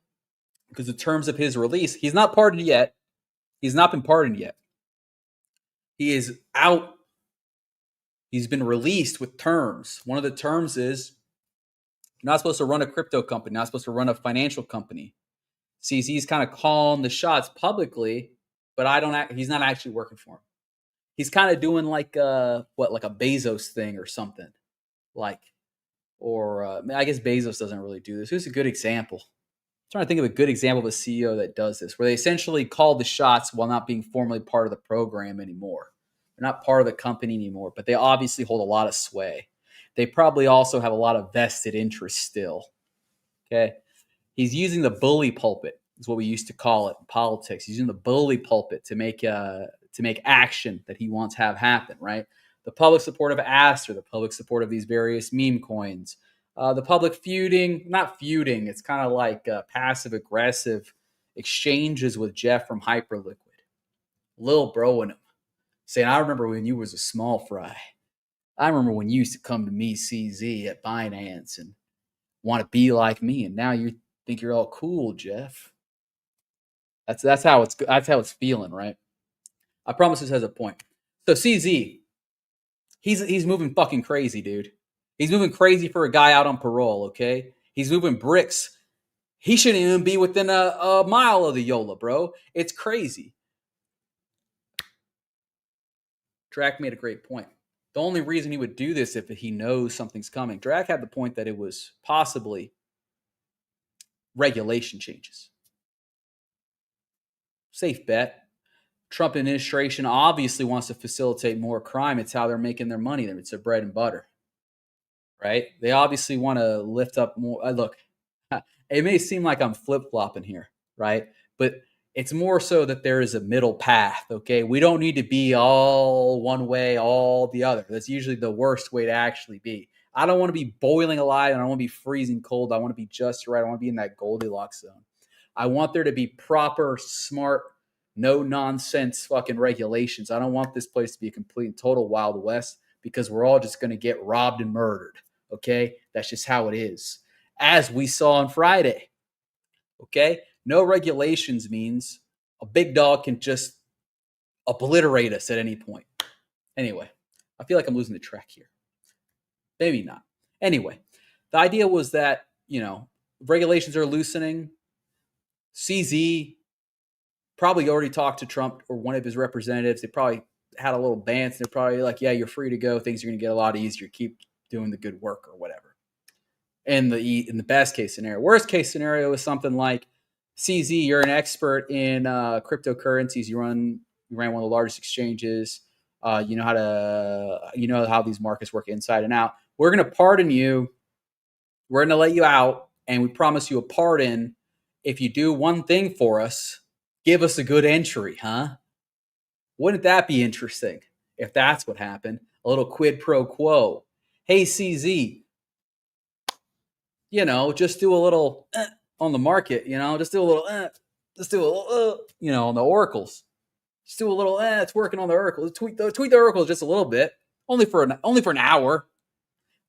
because in terms of his release, he's not pardoned yet. He's not been pardoned yet. He is out. He's been released with terms. One of the terms is you're not supposed to run a crypto company, not supposed to run a financial company. CZ's kind of calling the shots publicly, but he's not actually working for him. He's kind of doing like a Bezos thing or something. I guess Bezos doesn't really do this. Who's a good example? I'm trying to think of a good example of a CEO that does this, where they essentially call the shots while not being formally part of the program anymore. They're not part of the company anymore, but they obviously hold a lot of sway. They probably also have a lot of vested interest still. Okay. He's using the bully pulpit, is what we used to call it in politics. He's using the bully pulpit to make action that he wants to have happen, right? The public support of Aster, the public support of these various meme coins, the public not feuding, it's kind of like passive-aggressive exchanges with Jeff from Hyperliquid. Lil bro and him saying, I remember when you was a small fry. I remember when you used to come to me, CZ, at Binance and want to be like me, and now you think you're all cool, Jeff. That's how it's feeling, right? I promise this has a point. So CZ, he's moving fucking crazy, dude. He's moving crazy for a guy out on parole, okay? He's moving bricks. He shouldn't even be within a mile of the Yola, bro. It's crazy. Drac made a great point. The only reason he would do this if he knows something's coming. Drac had the point that it was possibly regulation changes. Safe bet. Trump administration obviously wants to facilitate more crime. It's how they're making their money. It's their bread and butter. Right? They obviously want to lift up more. Look, it may seem like I'm flip-flopping here, right? But it's more so that there is a middle path, okay? We don't need to be all one way, all the other. That's usually the worst way to actually be. I don't want to be boiling alive, and I don't want to be freezing cold. I want to be just right. I want to be in that Goldilocks zone. I want there to be proper, smart, no-nonsense fucking regulations. I don't want this place to be a complete and total Wild West because we're all just going to get robbed and murdered. Okay? That's just how it is. As we saw on Friday. Okay? No regulations means a big dog can just obliterate us at any point. Anyway, I feel like I'm losing the track here. Maybe not. Anyway, the idea was that, regulations are loosening. CZ probably already talked to Trump or one of his representatives. They probably had a little bance. They're probably like, yeah, you're free to go. Things are going to get a lot easier. Keep doing the good work or whatever. In the best case scenario. Worst case scenario is something like, CZ, you're an expert in cryptocurrencies. You ran one of the largest exchanges. You know how these markets work inside and out. We're going to pardon you. We're going to let you out, and we promise you a pardon if you do one thing for us. Give us a good entry, huh? Wouldn't that be interesting if that's what happened? A little quid pro quo. Hey, CZ, just do a little on the market, just do a little on the oracles. Just do a little it's working on the oracles. Tweak the oracles just a little bit. Only for an hour.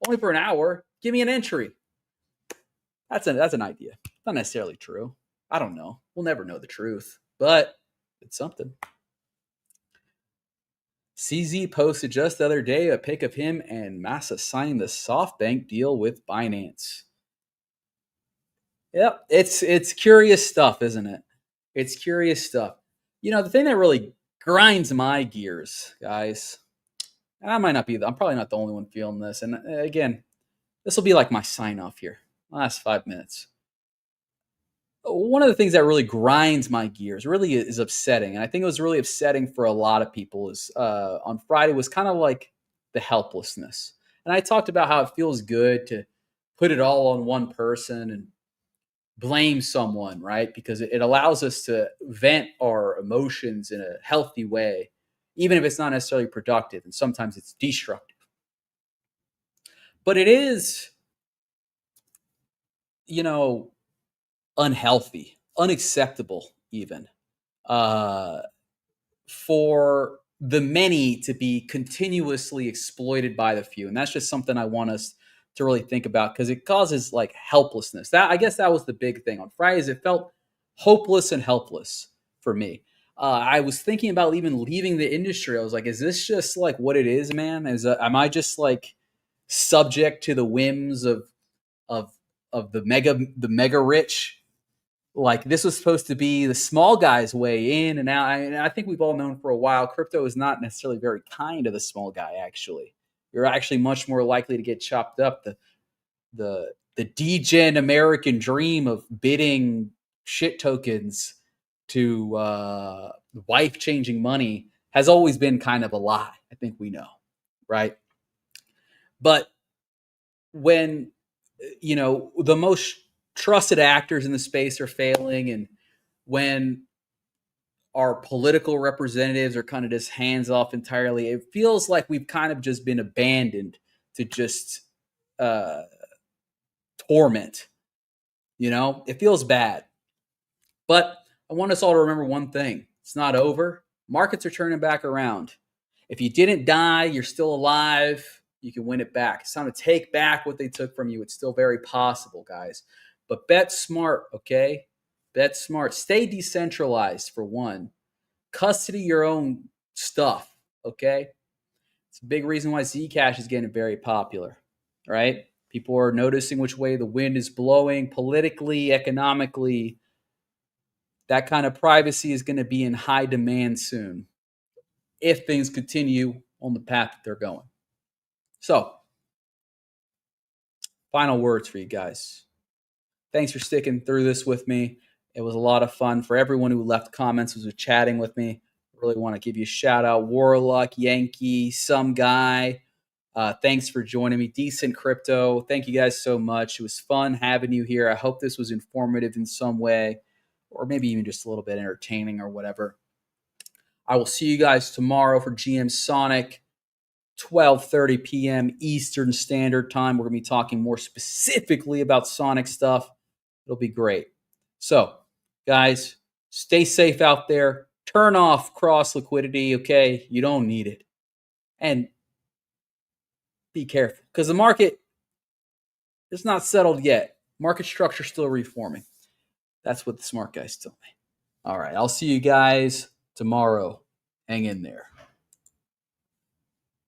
Only for an hour. Give me an entry. That's an idea. Not necessarily true. I don't know. We'll never know the truth, but it's something. CZ posted just the other day a pic of him and Massa signing the SoftBank deal with Binance. Yep, it's curious stuff, isn't it? It's curious stuff. You know, the thing that really grinds my gears, guys, and I might not be, I'm probably not the only one feeling this. And again, this will be like my sign off here, last 5 minutes. One of the things that really grinds my gears, really is upsetting, and I think it was really upsetting for a lot of people, is on Friday was kind of like the helplessness. And I talked about how it feels good to put it all on one person and blame someone, right? Because it allows us to vent our emotions in a healthy way, even if it's not necessarily productive. And sometimes it's destructive. But it is, you know, unhealthy, unacceptable, even uh, for the many to be continuously exploited by the few. And that's just something I want us to really think about, because it causes like helplessness. That, I guess, that was the big thing on Fridays. It felt hopeless and helpless for me. I was thinking about even leaving the industry. I was like, is this just like what it is, man? Am I just like subject to the whims of of the mega rich? Like, this was supposed to be the small guy's way in and out. I think we've all known for a while, crypto is not necessarily very kind to the small guy. Actually, you're actually much more likely to get chopped up. The degen American dream of bidding shit tokens to life changing money has always been kind of a lie. I think we know, right? But when, the most trusted actors in the space are failing, and when our political representatives are kind of just hands off entirely, it feels like we've kind of just been abandoned to just uh, torment. It feels bad. But I want us all to remember one thing: it's not over. Markets are turning back around. If you didn't die, you're still alive. You can win it back. It's time to take back what they took from you. It's still very possible, guys. But bet smart, okay? Bet smart. Stay decentralized, for one. Custody your own stuff, okay? It's a big reason why Zcash is getting very popular, right? People are noticing which way the wind is blowing politically, economically. That kind of privacy is going to be in high demand soon if things continue on the path that they're going. So, final words for you guys. Thanks for sticking through this with me. It was a lot of fun. For everyone who left comments, was chatting with me, I really want to give you a shout out. Warlock, Yankee, some guy. Thanks for joining me. Decent Crypto. Thank you guys so much. It was fun having you here. I hope this was informative in some way, or maybe even just a little bit entertaining or whatever. I will see you guys tomorrow for GM Sonic, 12:30 p.m. Eastern Standard Time. We're going to be talking more specifically about Sonic stuff. It'll be great. So, guys, stay safe out there. Turn off cross liquidity, okay? You don't need it. And be careful, because the market is not settled yet. Market structure still reforming. That's what the smart guys tell me. All right, I'll see you guys tomorrow. Hang in there.